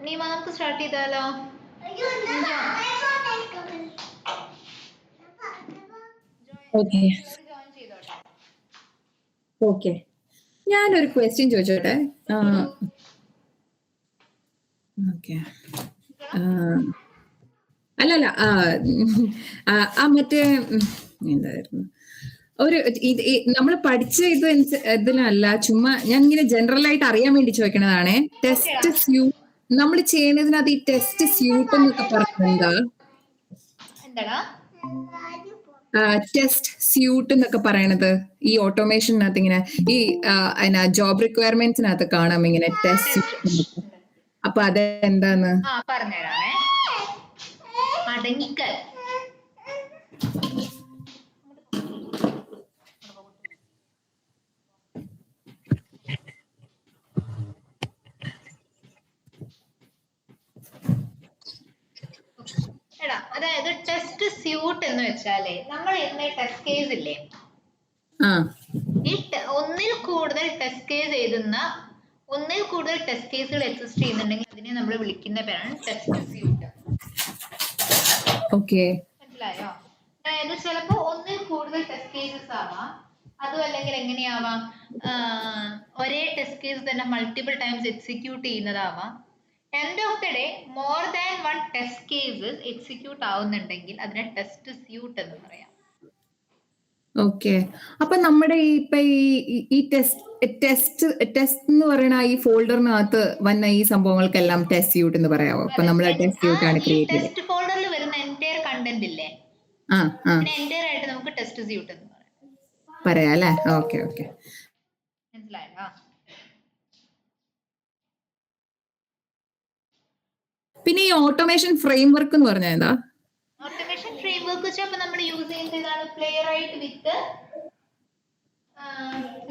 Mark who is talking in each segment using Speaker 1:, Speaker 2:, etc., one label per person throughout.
Speaker 1: നീമ നമുക്ക് സ്റ്റാർട്ട് ചെയ്താലോ?
Speaker 2: Okay
Speaker 1: join ചെയ്തോട്ടെ.
Speaker 2: ഓക്കെ ഞാനൊരു ക്വസ്റ്റ്യൻ ചോദിച്ചോട്ടെ. ഓക്കെ അല്ലല്ല മറ്റേ എന്തായിരുന്നു ഒരു നമ്മൾ പഠിച്ച ഇതിനല്ല, ചുമ്മാ ഞാൻ ഇങ്ങനെ ജനറൽ ആയിട്ട് അറിയാൻ വേണ്ടി ചോദിക്കണതാണേ. ടെസ്റ്റ് സ്യൂട്ട് നമ്മൾ ചെയ്യുന്നതിനകത്ത് ഈ ടെസ്റ്റ് സ്യൂട്ട് എന്നൊക്കെ പറഞ്ഞാ
Speaker 1: എന്താടാ
Speaker 2: ടെസ്റ്റ് സ്യൂട്ട് എന്നൊക്കെ പറയണത് ഈ ഓട്ടോമേഷനകത്ത് ഇങ്ങനെ ഈ ജോബ് റിക്വയർമെന്റ്സിനകത്ത് കാണാം ഇങ്ങനെ ടെസ്റ്റ് സ്യൂട്ട്. അപ്പൊ അതെന്താന്ന്
Speaker 1: പറഞ്ഞുതരാമേ. അടങ്ങിക്കൽ. എടാ, അതായത് ടെസ്റ്റ് സ്യൂട്ട് എന്ന് വെച്ചാലേ നമ്മൾ ഇന്ന് ടെസ്റ്റ് കേസ് ഇല്ലേ, ഈ ഒന്നിൽ കൂടുതൽ ടെസ്റ്റ് കേസ് എഴുതുന്ന ഒന്നിൽ കൂടുതൽ ടെസ്റ്റ് കേസുകൾ എക്സിസ്റ്റ് ചെയ്യുന്നുണ്ടെങ്കിൽ അതിനെ നമ്മൾ വിളിക്കുന്ന പേരാണ് ടെസ്റ്റ് സ്യൂട്ട്. മനസ്സിലായോ? അതായത് ചിലപ്പോ ഒന്നിൽ കൂടുതൽ ടെസ്റ്റ് കേസസ് ആവാം, അതും അല്ലെങ്കിൽ എങ്ങനെയാവാം, ഒരേ ടെസ്റ്റ് കേസ് തന്നെ മൾട്ടിപ്പിൾ ടൈംസ് എക്സിക്യൂട്ട് ചെയ്യുന്നതാവാം. End of the day more than one test cases execute ആവുന്നുണ്ടെങ്കിൽ അതിനെ ടെസ്റ്റ് സ്യൂട്ട് എന്ന് പറയാം.
Speaker 2: ഓക്കെ, അപ്പൊ നമ്മുടെ ഈ ടെസ്റ്റ് എന്ന് പറയുന്ന ഈ ഫോൾഡറിനകത്ത് വന്ന ഈ സംഭവങ്ങൾക്കെല്ലാം ടെസ്റ്റ് സ്യൂട്ട് എന്ന് പറയാമോ? അപ്പൊ നമ്മൾ ടെസ്റ്റ് സ്യൂട്ട് ആണ് ക്രിയേറ്റ് ചെയ്തത്.
Speaker 1: ടെസ്റ്റ് ഫോൾഡറിൽ വരുന്ന എൻറ്റയർ കണ്ടന്റ് ഇല്ലേ, എൻറ്റയർ ആയിട്ട് നമുക്ക് ടെസ്റ്റ് സ്യൂട്ട് എന്ന്
Speaker 2: പറയാം അല്ലേ? ഓക്കെ ഓക്കെ,
Speaker 1: മനസ്സിലായോ?
Speaker 2: പിന്നെ ഈ ഓട്ടോമേഷൻ ഫ്രെയിംവർക്ക് എന്ന് പറഞ്ഞാൽ എന്താ?
Speaker 1: ഓട്ടോമേഷൻ ഫ്രെയിംവർക്ക് വെച്ചാൽ നമ്മൾ യൂസ് ചെയ്യുന്നതാണ് പ്ലേറൈറ്റ് വിത്ത്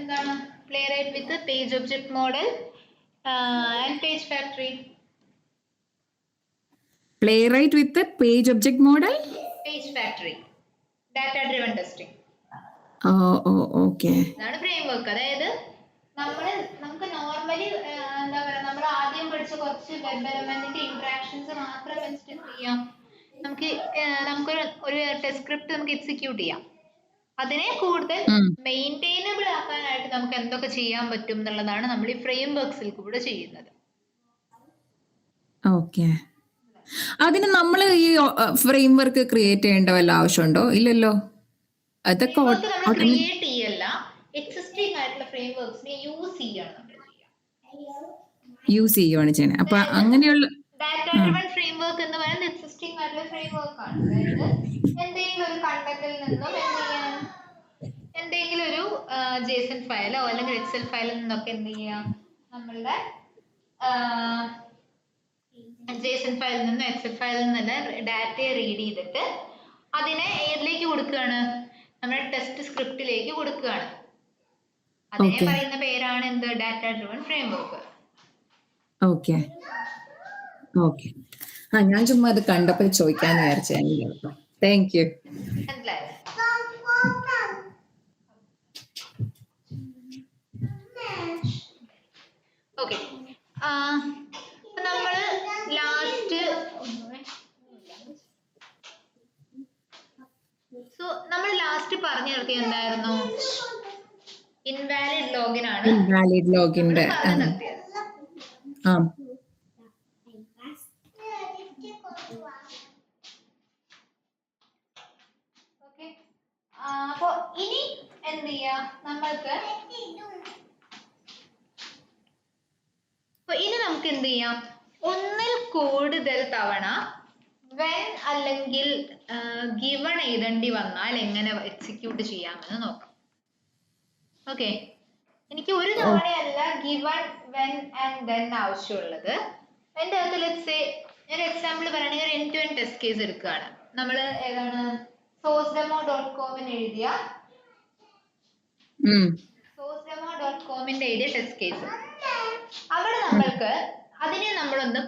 Speaker 1: എന്താണ് playwright with page object model and page factory.
Speaker 2: Playwright with page object model,
Speaker 1: page factory, data driven testing.
Speaker 2: Okay,
Speaker 1: ഇതാണ് ഫ്രെയിംവർക്ക്. അതായത് നമുക്ക് നോർമലി എന്താ പറയുക, നമ്മൾ ആദ്യം പഠിച്ച കുറച്ച് വെബ് എലമെന്റിന്റെ ഇന്ററാക്ഷൻസ് മാത്രം വെച്ചിട്ട് എന്ത് ചെയ്യാം, നമുക്കൊരു ടെസ്റ്റ് സ്ക്രിപ്റ്റ് നമുക്ക് എക്സിക്യൂട്ട് ചെയ്യാം. അതിനെ കൂടുതൽ മെയിൻറ്റൈനബിൾ ആക്കാനായിട്ട് നമുക്ക് എന്തൊക്കെ ചെയ്യാൻ പറ്റും എന്നുള്ളതാണ് നമ്മൾ ഈ ഫ്രെയിംവർക്സിൽ കൂടെ ചെയ്യുന്നത്.
Speaker 2: ഓക്കെ, അതിന് നമ്മൾ ഈ ഫ്രെയിംവർക്ക് ക്രിയേറ്റ് ചെയ്യേണ്ട വല്ല ആവശ്യമുണ്ടോ? ഇല്ലല്ലോ, അതൊക്കെ
Speaker 1: ക്രിയേറ്റ് ചെയ്യല്ല, എക്സിസ്റ്റിംഗ് ആയിട്ടുള്ള ഫ്രെയിംവർക്സിനെ യൂസ്
Speaker 2: ചെയ്യുകയാണ്. അപ്പൊ അങ്ങനെയുള്ള
Speaker 1: ഡാറ്റ ഡ്രിവൺ ഫ്രെയിംവർക്ക് എന്ന് പറയുന്നത് എക്സിസ്റ്റിംഗ് ആയിട്ടുള്ള ഫ്രെയിംവർക്ക് ആണ്. അതായത് എന്തെങ്കിലും ഒരു കണ്ടന്റിൽ നിന്നും എന്തെങ്കിലും ഒരു JSON ഫയലോ അല്ലെങ്കിൽ എക്സൽ ഫയലിൽ നിന്നൊക്കെ എന്ത് ചെയ്യാം, നമ്മളുടെ JSON ഫയലിൽ നിന്നും എക്സൽ ഫയലിൽ നിന്ന് ഡാറ്റയെ റീഡ് ചെയ്തിട്ട് അതിനെ ഏതിലേക്ക് കൊടുക്കുകയാണ്, നമ്മുടെ ടെസ്റ്റ് സ്ക്രിപ്റ്റിലേക്ക് കൊടുക്കുകയാണ്. അതിനെ പറയുന്ന പേരാണ് എന്ത്, data driven framework.
Speaker 2: Okay okay, ഞാൻ ചുമ്മാ അത് കണ്ടപ്പോ ചോദിക്കാന്ന് വിചാരിച്ചു. Thank you.
Speaker 1: ഓക്കെ, നമ്മള് ലാസ്റ്റ് പറഞ്ഞു നിർത്തി എന്തായിരുന്നു, ഇൻവാലിഡ് ലോഗിൻ ആണ്.
Speaker 2: ഇൻവാലിഡ് ലോഗിന്റെ
Speaker 1: അപ്പൊ ഇനി എന്ത് ചെയ്യാം, നമുക്ക് എന്ത് ചെയ്യാം, ഒന്നിൽ കൂടുതൽ തവണ when അല്ലെങ്കിൽ given എഴുതേണ്ടി വന്നാൽ എങ്ങനെ എക്സിക്യൂട്ട് ചെയ്യാമെന്ന് നോക്കാം. ഓക്കെ, എനിക്ക് ഒരു തവണയല്ല given, when and then ആവശ്യമുള്ളത്. എൻ്റെ അകത്ത് let's say ഒരു എക്സാമ്പിൾ പറയുകയാണെങ്കിൽ ഒരു end to end test case എടുക്കുകയാണ്. നമ്മൾ ഏതാണ് sourcedemo.com എഴുതിയ എഴുതിയ ടെസ്റ്റ് കേസ്. അവിടെ നമ്മൾക്ക് അതിനെ നമ്മളൊന്ന്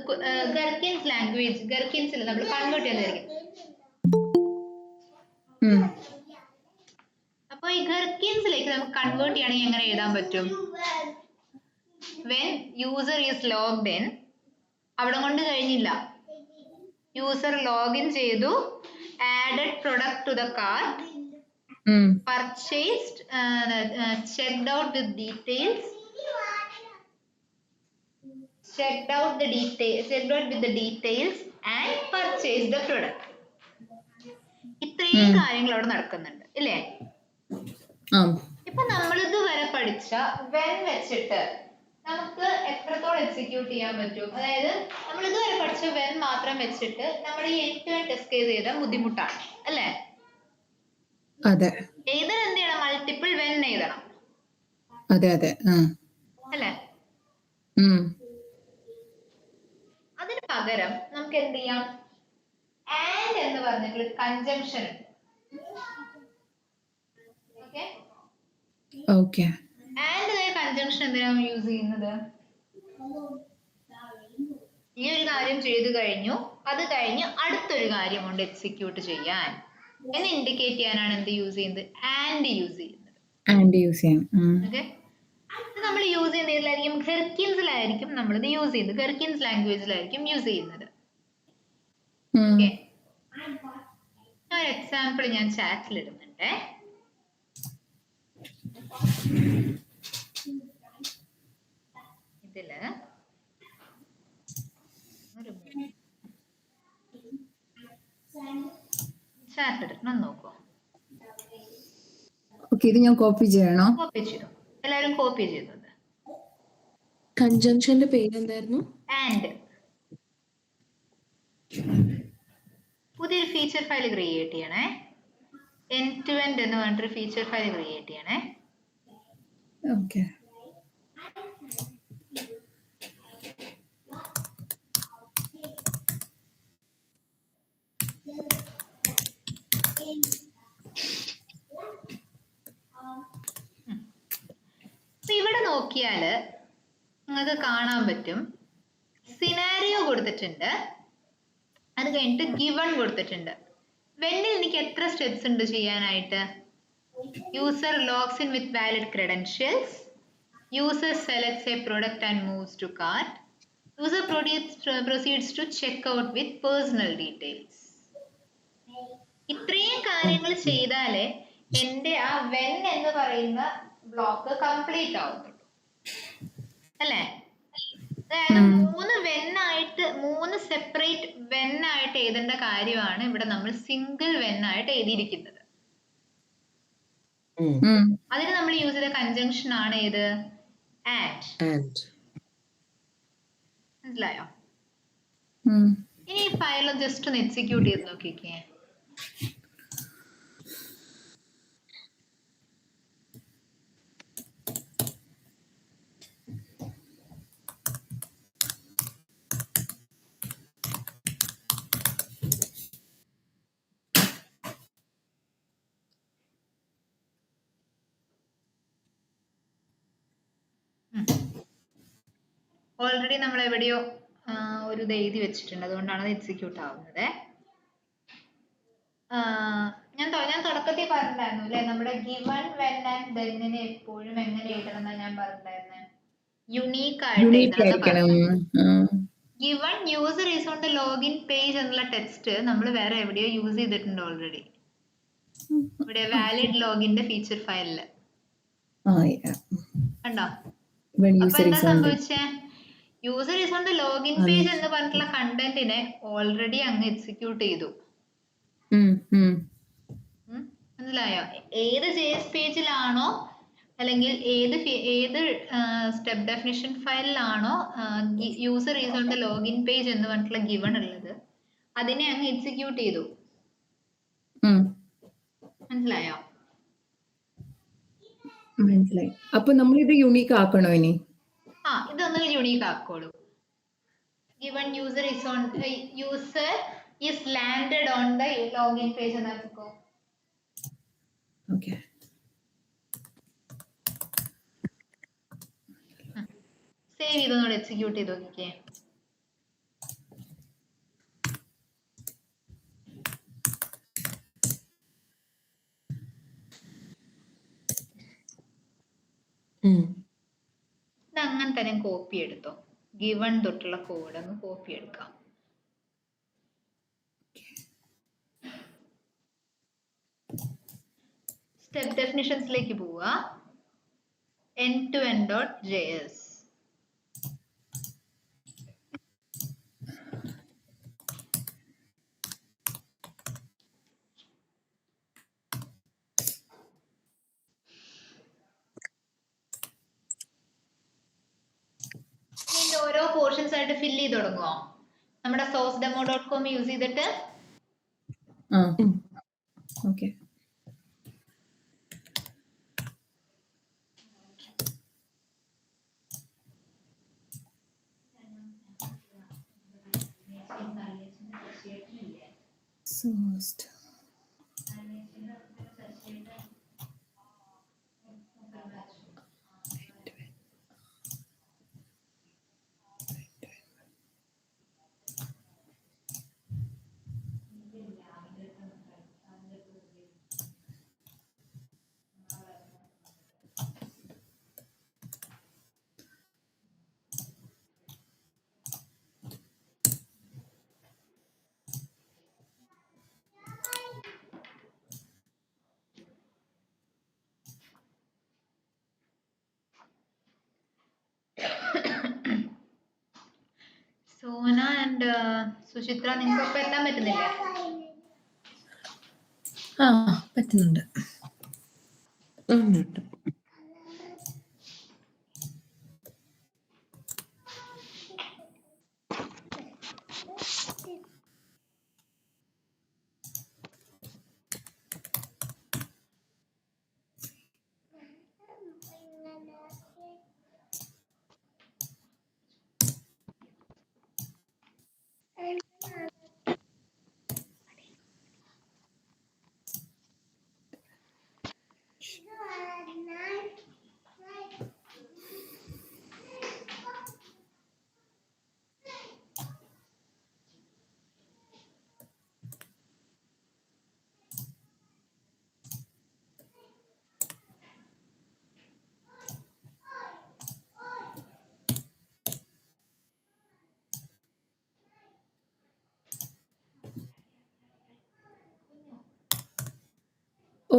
Speaker 1: ഗർക്കിൻസിൽ നമ്മൾ കൺവേർട്ട് ചെയ്തായിരിക്കും. അപ്പൊ ഈ ഗർക്കിൻസിലേക്ക് നമുക്ക് കൺവേർട്ട് ചെയ്യണമെങ്കിൽ എങ്ങനെ എഴുതാൻ പറ്റും, when user is logged in അവിടെ കൊണ്ട് കഴിഞ്ഞില്ല. യൂസർ ലോഗിൻ ചെയ്തു, added product to the cart, purchased, checked out with details, checked out with the details and purchased the product. ഇത്രയും കാര്യങ്ങൾ അവിടെ നടക്കുന്നുണ്ട് ഇല്ലേ? ഇപ്പൊ നമ്മൾ ഇതുവരെ പഠിച്ച വെൻ വെച്ചിട്ട് നമുക്ക് എത്രത്തോളം എക്സിക്യൂട്ട് ചെയ്യാൻ പറ്റും? അതായത് നമ്മൾ ഇതുവരെ പഠിച്ച വെൻ മാത്രം വെച്ചിട്ട് നമ്മൾ ഈ end to end test case ചെയ്താൽ ബുദ്ധിമുട്ടാണ് അല്ലേ?
Speaker 2: അതെ.
Speaker 1: ഏതൊരു എന്ത് ചെയ്യണം? മൾട്ടിപ്പിൾ വെൻ എഴുതണം
Speaker 2: അതെ അതെ
Speaker 1: അല്ലേ? അതിന് പകരം നമുക്ക് എന്ത് ചെയ്യാം? ആൻഡ് എന്ന് പറഞ്ഞിട്ടുള്ള കൺജംഷൻ ഉണ്ട്.
Speaker 2: ഓക്കെ.
Speaker 1: ആൻഡ് കൺജംഷൻ എന്തിനാണ് യൂസ് ചെയ്യുന്നത്? ഈ ഒരു കാര്യം ചെയ്തു കഴിഞ്ഞു, അത് കഴിഞ്ഞ് അടുത്തൊരു കാര്യം കൊണ്ട് എക്സിക്യൂട്ട് ചെയ്യാൻ എന്ന് ഇൻഡിക്കേറ്റ് ചെയ്യാനാണ് എന്ത് യൂസ് ചെയ്യുന്നത്? ആൻഡ് യൂസ് ചെയ്യുന്നത്. ഓക്കെ, നമ്മൾ യൂസ് ചെയ്യുന്നതിലായിരിക്കും ഗെർക്കിൻസിലായിരിക്കും നമ്മളിത് യൂസ് ചെയ്യുന്നത്, ഗെർക്കിൻസ് ലാംഗ്വേജിലായിരിക്കും യൂസ് ചെയ്യുന്നത്. ഓക്കെ, ഒരു എക്സാമ്പിൾ ഞാൻ ചാറ്റിൽ ഇടുന്നുണ്ടേ. ഇതില് ചാറ്റ് ഇടണം, നോക്കൂ.
Speaker 2: ഓക്കെ, ഇത് ഞാൻ കോപ്പി ചെയ്യണോ?
Speaker 1: കോപ്പി ചെയ്തു, എല്ലാവരും കോപ്പി ചെയ്തത്.
Speaker 3: കൺജംഷന്റെ പേര് എന്തായിരുന്നു?
Speaker 1: ആൻഡ്. പുതിയൊരു ഫീച്ചർ ഫയൽ ക്രിയേറ്റ് ചെയ്യണേ. എൻഡ് ടു എൻഡ് എന്ന് പറഞ്ഞിട്ടൊരു ഫീച്ചർ ഫയൽ ക്രിയേറ്റ് ചെയ്യണേ.
Speaker 2: ഓക്കെ.
Speaker 1: ഇവിടെ നോക്കിയാല് നിങ്ങൾക്ക് കാണാൻ പറ്റും, സിനാരിയോ കൊടുത്തിട്ടുണ്ട്, അത് കഴിഞ്ഞിട്ട് ഗിവൺ കൊടുത്തിട്ടുണ്ട്. വെന്നിൽ എനിക്ക് എത്ര സ്റ്റെപ്സ് ഉണ്ട് ചെയ്യാനായിട്ട്? User logs in with valid credentials, user selects a product and moves to cart, user proceeds to check out with personal details. ഇത്രയും കാര്യങ്ങൾ ചെയ്താലേ എന്റെ ആ വെൻ എന്ന് പറയുന്ന ബ്ലോക്ക് കംപ്ലീറ്റ് ആവുന്നുള്ളൂ അല്ലേ? അതായത് മൂന്ന് സെപ്പറേറ്റ് വെൻ ആയിട്ട് എഴുതേണ്ട കാര്യമാണ് ഇവിടെ നമ്മൾ സിംഗിൾ വെൻ ആയിട്ട് എഴുതിയിരിക്കുന്നത്. അതിന് നമ്മൾ യൂസ് ചെയ്ത കൺജങ്ഷൻ ആണ് ഏത്? ആൻഡ്. മനസ്സിലായോ? ഇനി ഈ ഫയൽ ജസ്റ്റ് ഒന്ന് എക്സിക്യൂട്ട് ചെയ്ത് നോക്കിക്കേ. ഓൾറെഡി നമ്മൾ എവിടെയോ ഒരു ഇത് എഴുതി വെച്ചിട്ടുണ്ട്, അതുകൊണ്ടാണ് അത് എക്സിക്യൂട്ട് ആവുന്നത്. ഞാൻ തുടക്കത്തിൽ പറഞ്ഞിട്ടുണ്ടായിരുന്നു അല്ലെ, നമ്മുടെ ഗിവൺ വെൻ ആൻഡ് ദെന്നിനെ എപ്പോഴും എങ്ങനെ എഴുതണം എന്നാ ഞാൻ പറഞ്ഞിട്ടുണ്ടായിരുന്നത്? യുണീക്ക് ആയിട്ട് എഴുതണം. Given user is on the login page എന്നുള്ള ടെക്സ്റ്റ് നമ്മൾ വേറെ എവിടെയോ യൂസ് ചെയ്തിട്ടുണ്ട് ഓൾറെഡി, ഇവിടെ വാലിഡ് ലോഗിന്റെ ഫീച്ചർ ഫയലില് കണ്ടോ? അപ്പൊ എന്താ സംഭവിച്ചേ? User is on the login page എന്ന് പറഞ്ഞിട്ടുള്ള കണ്ടന്റിനെ ഓൾറെഡി അങ്ങ് എക്സിക്യൂട്ട് ചെയ്തു. മനസ്സിലായോ? ഏത് JS പേജിലാണോ അല്ലെങ്കിൽ ഏത് സ്റ്റെപ്പ് ഡെഫിനിഷൻ ഫയലിലാണോ user is on the login page എന്ന് പറഞ്ഞിട്ടുള്ള ഗിവൺ ഉള്ളത്, അതിനെ അങ്ങ് എക്സിക്യൂട്ട് ചെയ്തു. മനസ്സിലായോ?
Speaker 2: മനസ്സിലായി. അപ്പൊ നമ്മൾ ഇത് യൂണീക്ക് ആക്കണോ ഇനി?
Speaker 1: ഇതൊന്ന് യൂണീക്ക് ആക്കോളൂ. Given user is landed on the login page എന്നാക്കോ.
Speaker 2: ഓക്കേ,
Speaker 1: സേവ് ചെയ്തൊന്ന് എക്സിക്യൂട്ട് ചെയ്ത് നോക്കിക്കേ. ഇത് അങ്ങനെ തന്നെ കോപ്പി എടുത്തോ. ഗിവൺ തൊട്ടുള്ള കോഡ് അങ്ങ് കോപ്പി എടുക്കാം. സ്റ്റെപ്പ് ഡെഫിനിഷൻസിലേക്ക് പോവുക. end-to-end.js. ഇതിന്റെ ഓരോ പോർഷൻസ് ആയിട്ട് ഫില്ല് ചെയ്ത് തുടങ്ങുമോ? നമ്മുടെ sourcedemo.com യൂസ് ചെയ്തിട്ട്.
Speaker 2: Okay. Sourced.
Speaker 1: Sona and Suchitra, നിങ്ങൾക്ക് ഒപ്പം എത്താൻ പറ്റുന്നില്ലേ?
Speaker 2: പറ്റുന്നുണ്ട്.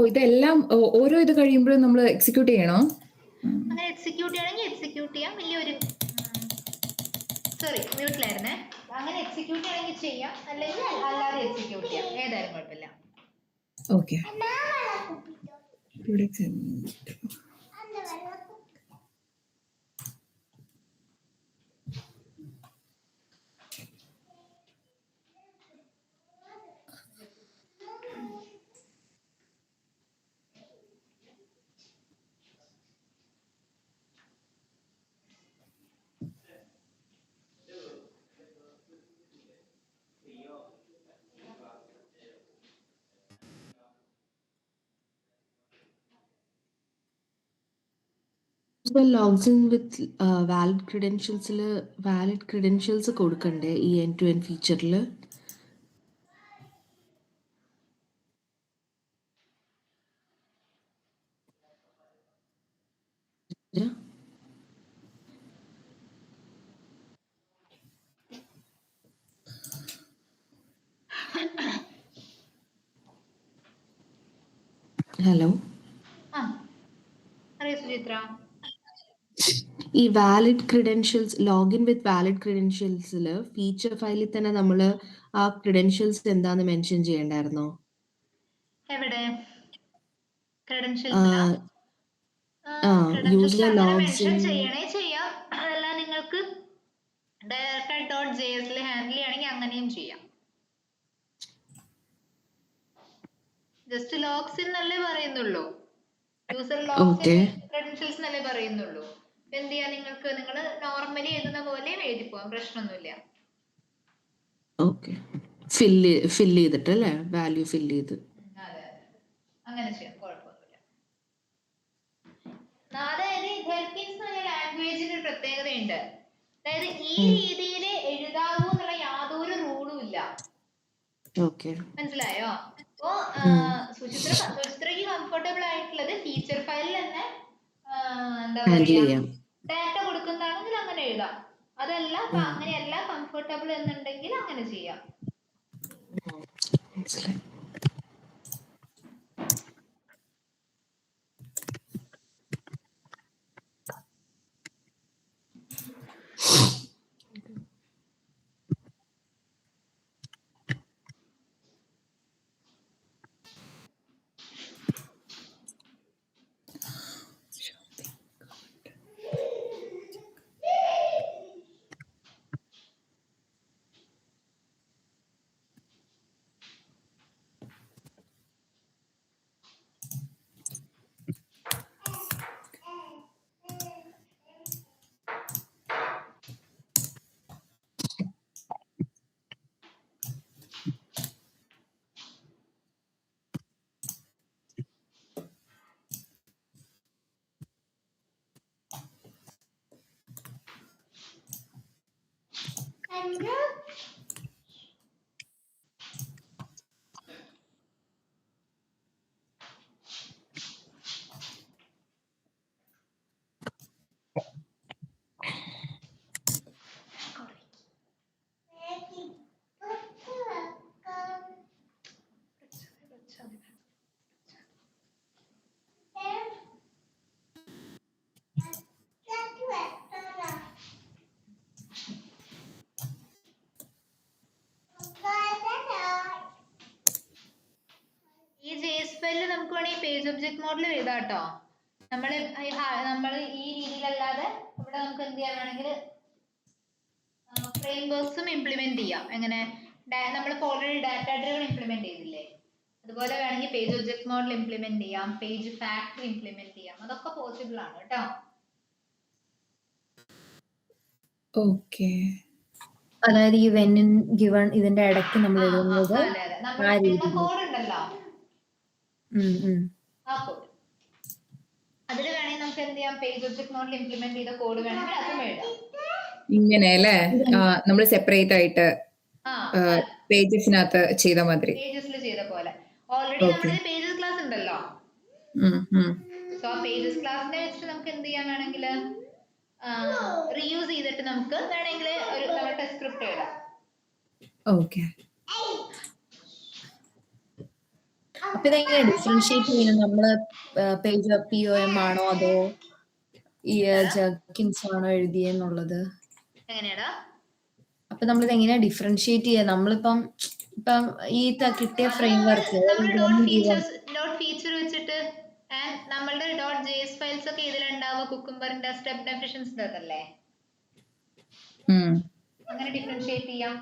Speaker 2: ഇതെല്ലാം ഓരോ ഇത് കഴിയുമ്പോഴും നമ്മൾ എക്സിക്യൂട്ട് ചെയ്യണോ?
Speaker 1: അങ്ങനെ എക്സിക്യൂട്ട് ചെയ്യണമെങ്കിൽ എക്സിക്യൂട്ട് ചെയ്യാം. വലിയൊരു സോറി മ്യൂട്ടിലായിരുന്നേ. അങ്ങനെ എക്സിക്യൂട്ട് ചെയ്യണമെങ്കിൽ ചെയ്യാം, അല്ലെങ്കിൽ അല്ലാതെ എക്സിക്യൂട്ട് ചെയ്യാം, ഏതായാലും കുഴപ്പമില്ല.
Speaker 2: Okay.
Speaker 3: logs in with valid credentials കൊടുക്കണ്ടേ ഈ end to end featureൽ? ഹലോ,
Speaker 1: അറിയോ സുചിത്ര?
Speaker 3: ഈ valid credentials, login with valid ക്രിഡൻഷ്യൽസിൽ ഫീച്ചർ ഫയലിൽ തന്നെ നമ്മൾ ആ ക്രിഡൻഷ്യൽസ് എന്താന്ന് മെൻഷൻ ചെയ്യണ്ടായിരുന്നോ?
Speaker 1: എവിടെ ക്രെഡൻഷ്യൽസിലാ?
Speaker 3: യൂസർ ലോഗ്സ് ഇൻ
Speaker 1: ചെയ്യണേ ചെയ്യാം. അതല്ല നിങ്ങൾക്ക് director.js ഹാൻഡിൽ ചെയ്യണമെങ്കിൽ അങ്ങനെയും ചെയ്യാം. ജസ്റ്റ് ലോഗ്സ് എന്നല്ലേ പറയുന്നുള്ളൂ, യൂസർ ലോഗ്സ് ക്രെഡൻഷ്യൽസ് എന്നല്ലേ പറയുന്നുള്ളൂ. എന്ത് ചെയ്യാ, നിങ്ങൾക്ക് നിങ്ങൾ നോർമലി എഴുതുന്ന പോലെ എഴുതി പോവാം, പ്രശ്നമൊന്നുമില്ല.
Speaker 3: ഓക്കെ, ഫില്ല് ചെയ്തിട്ട് അല്ലേ, വാല്യൂ ഫില്ല് ചെയ്ത്.
Speaker 1: അതെ, അങ്ങനെ ചെയ്യാം, കുഴപ്പമൊന്നുമില്ല. അതായത് ഹെൽക്കിൻസ് എന്ന ലാംഗ്വേജിന് ഒരു പ്രത്യേകതയുണ്ട്. അതായത് ഈ രീതിയിൽ എഴുതാവൂ എന്നുള്ള യാതൊരു റൂളും ഇല്ല. മനസ്സിലായോ? അപ്പോ സുചിത്രയ്ക്ക് കംഫർട്ടബിൾ ആയിട്ടുള്ളത് ഫീച്ചർ ഫയലിൽ തന്നെ എന്താ പറയാ, ഡാറ്റ കൊടുക്കുന്നതാണെങ്കിൽ അങ്ങനെ എഴുതാം. അതല്ല അങ്ങനെയല്ല കംഫർട്ടബിൾ എന്നുണ്ടെങ്കിൽ അങ്ങനെ ചെയ്യാം.
Speaker 3: മനസ്സിലായി.
Speaker 1: ഈ JSPL നമുക്ക് വേണമെങ്കിൽ പേജ് ഒബ്ജക്ട് മോഡൽ എഴുതാട്ടോ. നമ്മൾ ഈ രീതിയിലല്ലാതെ ഇവിടെ നമുക്ക് എന്ത് ചെയ്യാൻ വേണമെങ്കിൽ ഫ്രെയിംവർക്സും ഇംപ്ലിമെന്റ് ചെയ്യാം. എങ്ങനെ നമ്മൾ ഓൾറെഡി ഡാറ്റ ഡ്രിവൺ ഇംപ്ലിമെന്റ് ചെയ്തില്ലേ, അതുപോലെ വേണമെങ്കിൽ പേജ് ഒബ്ജക്ട് മോഡൽ ഇംപ്ലിമെന്റ് ചെയ്യാം, പേജ് ഫാക്ടറി ഇംപ്ലിമെന്റ് ചെയ്യാം. അതൊക്കെ പോസിബിൾ ആണ് കേട്ടോ.
Speaker 4: ഓക്കെ. അതായത് ഈ വെൻ ഗിവൺ ഇതിന്റെ ഇടയ്ക്ക് നമ്മൾ എഴുതുന്നത്
Speaker 1: അതെ അതെ, നമ്മൾ
Speaker 4: ആ രീതിയിൽ.
Speaker 1: കോഡ് ഉണ്ടല്ലോ, ആ കോഡ് അതിൽ വേണമെങ്കിൽ നമുക്ക് എന്ത് ചെയ്യാം, പേജ് ഒബ്ജക്ട് മോഡൽ ഇംപ്ലിമെന്റ് ചെയ്ത കോഡ് വേണമെങ്കിൽ അതും എഴുതാം.
Speaker 2: ഇങ്ങനെ അല്ലേ, നമ്മൾ സെപ്പറേറ്റ് ആയിട്ട്
Speaker 1: ആ
Speaker 2: പേജസിനകത്ത് ചെയ്ത മാതിരി.
Speaker 1: പേജസിൽ ചെയ്ത പോലെ ഓൾറെഡി നമ്മുടെ പേജസ് ക്ലാസ് ഉണ്ടല്ലോ. സോ ആ പേജസ് ക്ലാസ്സിനെ വെച്ചിട്ട് നമുക്ക് എന്ത് ചെയ്യാൻ വേണമെങ്കിൽ റീയൂസ് ചെയ്തിട്ട് നമുക്ക് വേണമെങ്കിൽ ഒരു നമ്മുടെ സ്ക്രിപ്റ്റ് എഴുതാം.
Speaker 4: ഓക്കെ. അപ്പൊ ഇതെങ്ങനെ ഡിഫറൻഷിയേറ്റ് ചെയ്യുന്നത്? നമ്മള് പേജ് POM ആണോ അതോ ഈ ജെങ്കിൻസ് ആണോ എഴുതിയെന്നുള്ളത്?
Speaker 1: എങ്ങനെയാടാ?
Speaker 4: അപ്പൊ നമ്മളിത് എങ്ങനെയാ ഡിഫറൻഷിയേറ്റ് ചെയ്യുക? നമ്മളിപ്പം ഈ കിട്ടിയ ഫ്രെയിം വർക്ക്
Speaker 1: ഡോട്ട് ഫീച്ചർ വെച്ചിട്ട് നമ്മളുടെ ഡോട്ട് JS ഫയൽസ് ഒക്കെ ഇതിലുണ്ടാവുക കുക്കുംബറിന്റെ സ്റ്റെപ്പ് ഡെഫിഷ്യൻസിന്റെ അതല്ലേ, അങ്ങനെ ഡിഫറൻഷിയേറ്റ് ചെയ്യാം.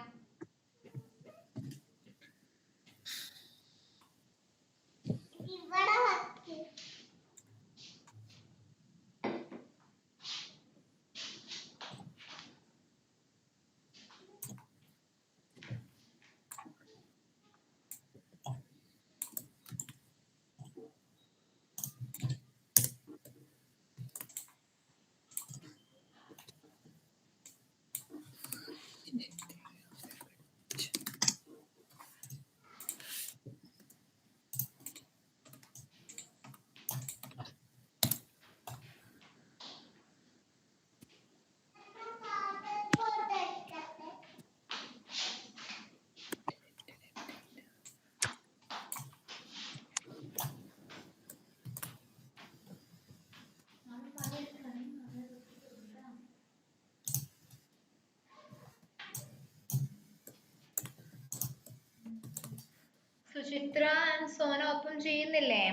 Speaker 1: സുചിത്ര ആൻഡ് സോന ഒപ്പം ചെയ്യുന്നില്ലേ?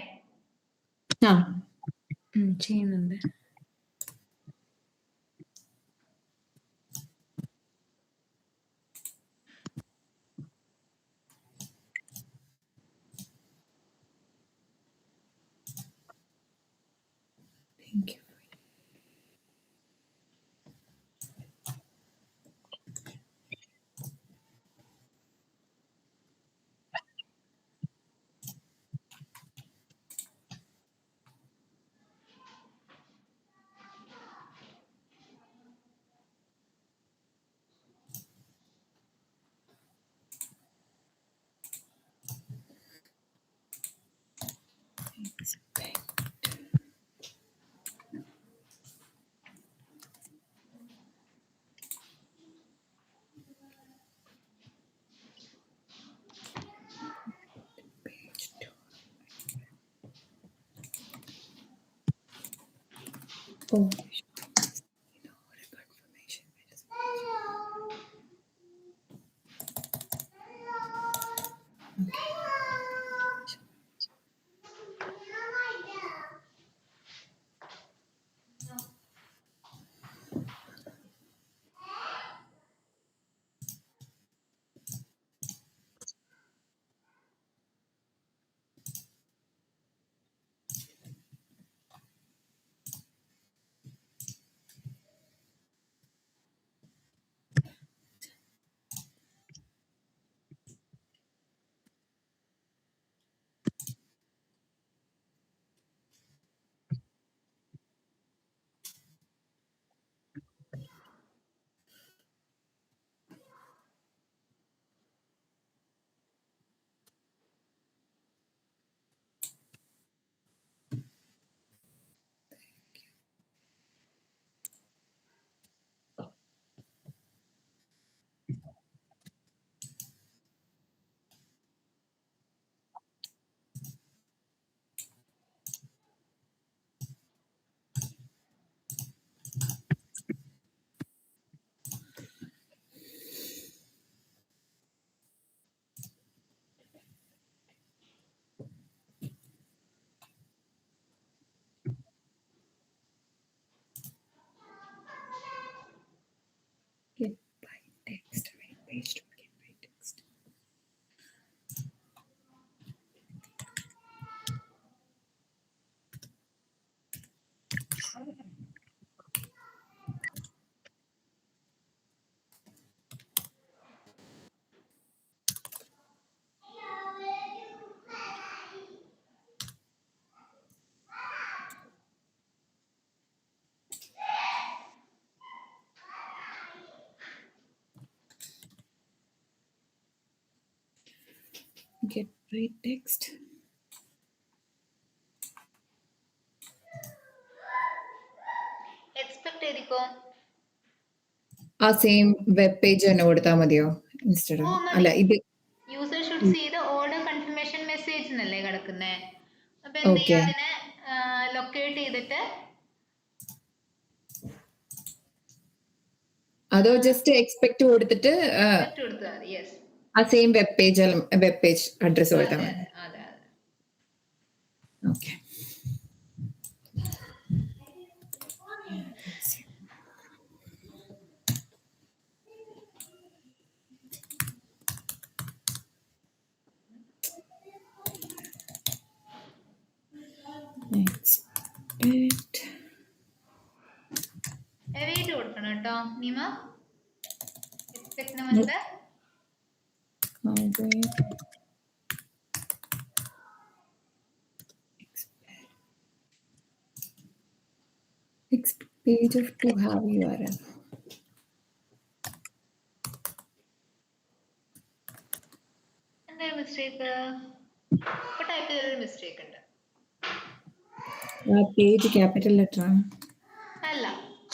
Speaker 4: ചെയ്യുന്നുണ്ട്. Thank you.
Speaker 2: Oh. Get by text. Wait, page to get by text. Get by text.
Speaker 1: Expect ചെയ്തിക്കോ.
Speaker 2: ആ സെയിം വെബ് പേജ് തന്നെ കൊടുത്താൽ മതിയോ ഇൻസ്റ്റഡ്?
Speaker 1: ഓ, മതി.
Speaker 2: അല്ല ഇത്
Speaker 1: user should see the order confirmation message എന്നല്ലേ കിടക്കുന്നേ. അപ്പൊ എന്ത്
Speaker 2: ഓക്കെ.
Speaker 1: ചെയ്യാ, അതിനെ ലൊക്കേറ്റ് ചെയ്തിട്ട്
Speaker 2: അതോ ജസ്റ്റ് എക്സ്പെക്ട് കൊടുത്തിട്ട്
Speaker 1: ഇട്ട് കൊടുത്താൽ മതി. യെസ്,
Speaker 2: ആ സെയിം വെബ് പേജ് അഡ്രസ് കൊടുത്താൽ
Speaker 1: അതെ
Speaker 2: മതി.
Speaker 1: അതെ അതെ.
Speaker 2: ഓക്കെ. Expect.
Speaker 1: അവൈറ്റ് കൊടുക്കണം കേട്ടോ നീമ. എക്സ്പെക്ട് മുൻപ്
Speaker 2: Expect page of to have URL.
Speaker 1: എന്താ മിസ്റ്റേക്ക്? ഇപ്പൊ ടൈപ്പ് ചെയ്തൊരു മിസ്റ്റേക്ക് ഉണ്ട്.
Speaker 2: പേജ് ക്യാപിറ്റൽ ലെറ്റർ ആണ്.
Speaker 1: അല്ല,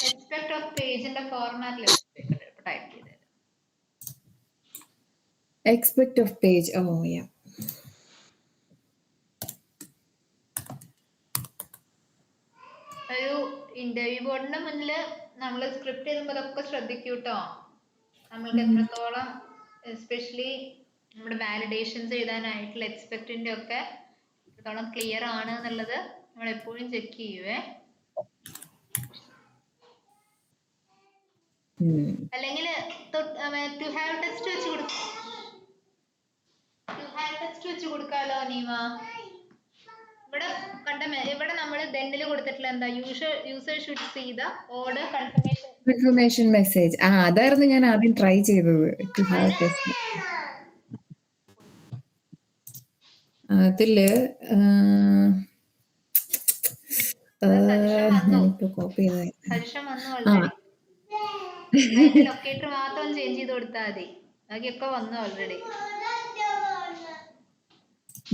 Speaker 1: എക്സ്പെക്ട് ഓഫ് പേജിന്റെ ഫോർമാറ്റിൽ മിസ്റ്റേക്ക് ഉണ്ട് ഇപ്പൊ ടൈപ്പ് ചെയ്തത്.
Speaker 2: Expect of page. Oh yeah.
Speaker 1: ഒരു ഇന്റർവ്യൂ ബോർഡിന്റെ മുന്നിൽ നമ്മൾ സ്ക്രിപ്റ്റ് എഴുതുമ്പോൾ അതൊക്കെ ശ്രദ്ധിക്കൂട്ടോ. നമ്മൾക്ക് എത്രത്തോളം എസ്പെഷ്യലി നമ്മുടെ വാലിഡേഷൻസ് എഴുതാനായിട്ടുള്ള എക്സ്പെക്റ്റിന്റെ ഒക്കെ എത്രത്തോളം ക്ലിയർ ആണ് എന്നുള്ളത് നമ്മൾ എപ്പോഴും ചെക്ക് ചെയ്യുവേ. അല്ലെങ്കിൽ ടു ഹാവ് ടെക്സ്റ്റ് വെച്ച് കൊടുക്കാലോ നീമ. ഇവിടെ കണ്ട ഇവിടെ നമ്മൾ ദെന്നിൽ കൊടുത്തിട്ടുള്ള എന്താ, user should see the order
Speaker 2: confirmation message. അതായിരുന്നു ഞാൻ ആദ്യം ട്രൈ ചെയ്തത്. To have test. അതില് ഞാനിപ്പോ കോപ്പി ചെയ്ത
Speaker 1: സജഷൻ വന്നു ഓൾറെഡി. ലൊക്കേറ്റർ മാത്രം ചേഞ്ച് ചെയ്ത് കൊടുത്താൽ മതി, ബാക്കിയൊക്കെ വന്നു ഓൾറെഡി.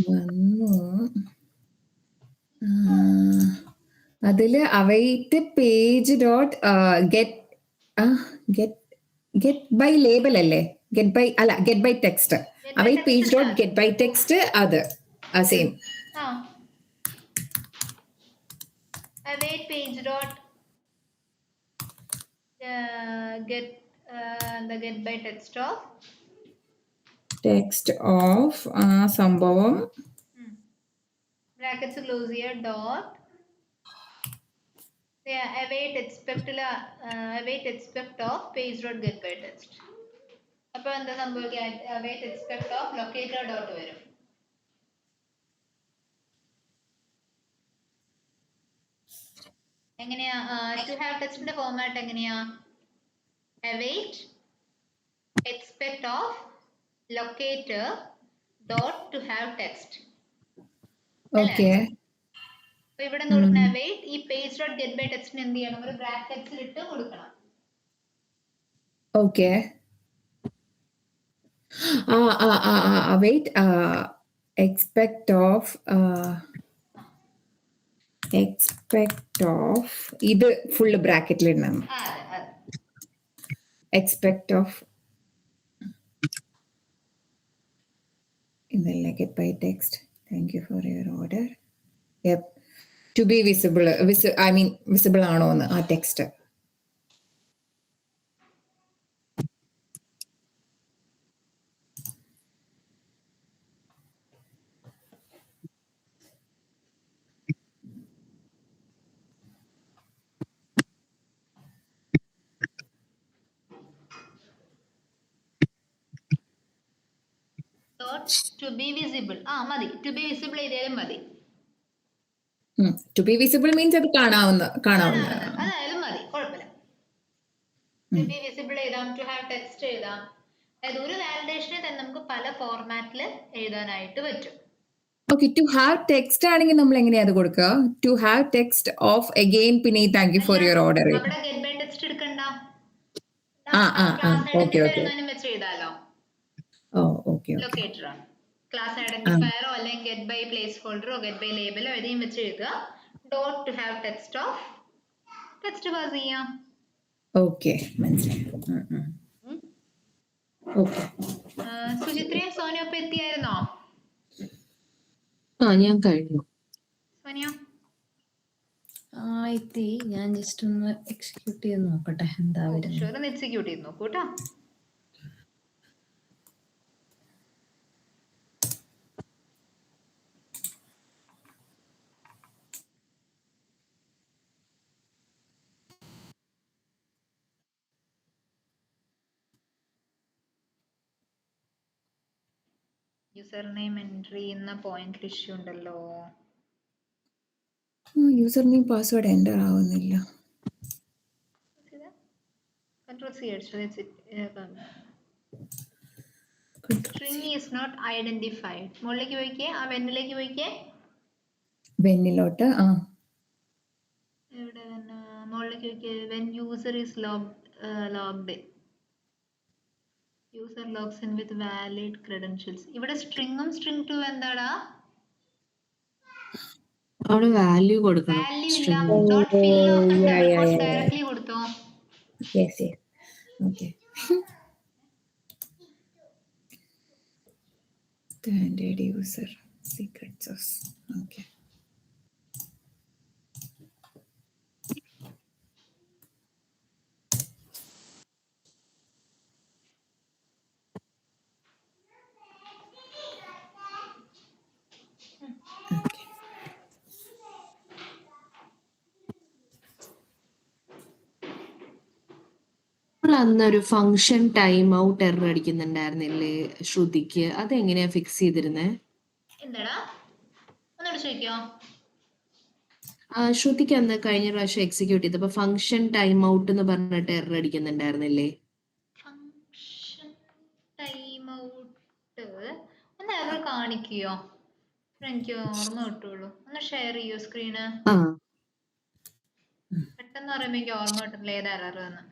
Speaker 2: വന്നു. അതില് await page dot get by label അല്ലേ? ഗെറ്റ് ബൈ അല്ല, get by text. Await page dot get by text. അത് same.
Speaker 1: await page dot get the get by text of
Speaker 2: text of ആ സംഭവം
Speaker 1: brackets close here dot await expect of page dot get by text. അപ്പോൾ എന്താ സംഭവിക്കുക? await expect of locator dot വരും. എങ്ങനെയാ to have ടെക്സ്റ്റിന്റെ format എങ്ങനെയാ? await expect of locator dot to have text.
Speaker 2: Okay
Speaker 1: അപ്പൊ ഇവിടെ കൊടുക്കുന്ന await ഈ പേജ് ഡോട്ട് ഗെറ്റ് ബൈ ടെക്സ്റ്റിന് എന്ത് ചെയ്യണം? ഒരു ബ്രാക്കറ്റ്സിൽ ഇട്ട് കൊടുക്കണം.
Speaker 2: ഓക്കെ വെയിറ്റ് എക്സ്പെക്ട് ഓഫ് ഇത് ഫുള്ള് ബ്രാക്കറ്റിൽ ഇടണം. എക്സ്പെക്ട് ഓഫ് ഇതല്ലേ get by text. Thank you for your order. To be visible visible ആണോ എന്ന് ആ text.
Speaker 1: dot to be visible മതി. to be visible ചെയ്താലും മതി.
Speaker 2: ടു ബി വിസിബിൾ മീൻസ് അത് കാണാവുന്ന
Speaker 1: അതായാലും മതി, കുഴപ്പമില്ല. to be visible എഴുതാം, to have text എഴുതാം. അതായത് ഒരു വാലിഡേഷനെ തന്നെ നമുക്ക് പല ഫോർമാറ്റിൽ എഴുതാനായിട്ട് പറ്റും.
Speaker 2: ഓക്കെ. ടു ഹാവ് ടെക്സ്റ്റ് ആണെങ്കിൽ നമ്മൾ എങ്ങനെയാ അത് കൊടുക്കുക? To have text of again പിന്നെ thank you for your order.
Speaker 1: അവിടെ ഗെറ്റ് ബൈ ടെക്സ്റ്റ് എടുക്കണ്ട,
Speaker 2: ഓക്കെ
Speaker 1: വെച്ച് എഴുതാലോ.
Speaker 2: ഓക്കെ
Speaker 1: ലൊക്കേറ്റർ ക്ലാസ് ഐഡന്റിഫയറോ അല്ലെങ്കിൽ ഗെറ്റ് ബൈ പ്ലേസ് ഹോൾഡറോ ഗെറ്റ് ബൈ ലേബലോ ഏതെങ്കിലും വെച്ച് എഴുതുക. Dot to have text of text pass ചെയ്യാം.
Speaker 2: ഓക്കെ മനസ്സിലായി. ഓക്കെ.
Speaker 1: സുചിത്രയും സോനിയ ഒപ്പം എത്തിയായിരുന്നോ?
Speaker 3: ഞാൻ കഴിഞ്ഞു.
Speaker 1: സോനിയ
Speaker 4: എത്തി. ഞാൻ ജസ്റ്റ് ഒന്ന് എക്സിക്യൂട്ട് ചെയ്ത് നോക്കട്ടെ എന്താ വരുന്നത്.
Speaker 1: എക്സിക്യൂട്ട് ചെയ്ത് നോക്കൂ കേട്ടോ. യൂസർ നെയിം എൻട്രി ചെയ്യുന്ന പോയിന്റ് ഇഷ്യൂ ഉണ്ടല്ലോ.
Speaker 2: യൂസർ നെയിം പാസ്വേഡ് എൻ്റർ ആവുന്നില്ല.
Speaker 1: Control C അടിച്ചു. String is not identified. മുകളിലേക്ക് പോയിക്കേ, ആ വെന്നിലേക്ക് പോയിക്കേ.
Speaker 2: വെന്നിലോട്ട്
Speaker 1: ഇവിടെ മുകളിലേക്ക് പോയിക്കേ. when user is logged in. User logs in with valid credentials. ഇവിടെ സ്ട്രിങ്ങും സ്ട്രിംഗ് ടു എന്താടാ?
Speaker 3: അവിടെ വാല്യൂ കൊടുക്കണം.
Speaker 1: വാല്യൂ ഇല്ല. ഡോട്ട് ഫിൽ ഓഫ് ഡയറക്ട്ലി കൊടുത്തോ.
Speaker 2: Yes okay. Standard user secret source. Okay.
Speaker 3: അന്നൊരു ഫംഗ്ഷൻ ടൈം ഔട്ട് എറർ അടിക്കുന്നുണ്ടായിരുന്നില്ലേ ശ്രുതിക്ക്? അതെങ്ങനെയാ ഫിക്സ് ചെയ്തിരുന്നേ?
Speaker 1: എന്താടാ ഒന്നുകൂടെ ചോദിക്കോ?
Speaker 3: ശ്രുതിക്ക് അന്ന് കഴിഞ്ഞ പ്രാവശ്യം എക്സിക്യൂട്ട് ചെയ്തപ്പോ ഫംഗ്ഷൻ ടൈം ഔട്ട് എന്ന് പറഞ്ഞിട്ട് എറർ അടിക്കുന്നുണ്ടായിരുന്നില്ലേ?
Speaker 1: ഫംഗ്ഷൻ ടൈം ഔട്ട് ഒന്ന് എറർ കാണിക്കുകയോ? എനിക്ക് ഓർമ്മ കിട്ടുള്ളൂ. ഒന്ന് ഷെയർ ചെയ്യോ സ്ക്രീന്? പെട്ടെന്ന് പറയുമ്പോ എനിക്ക് ഓർമ്മ കിട്ടുന്നില്ല ഏത് എറർ എന്ന്.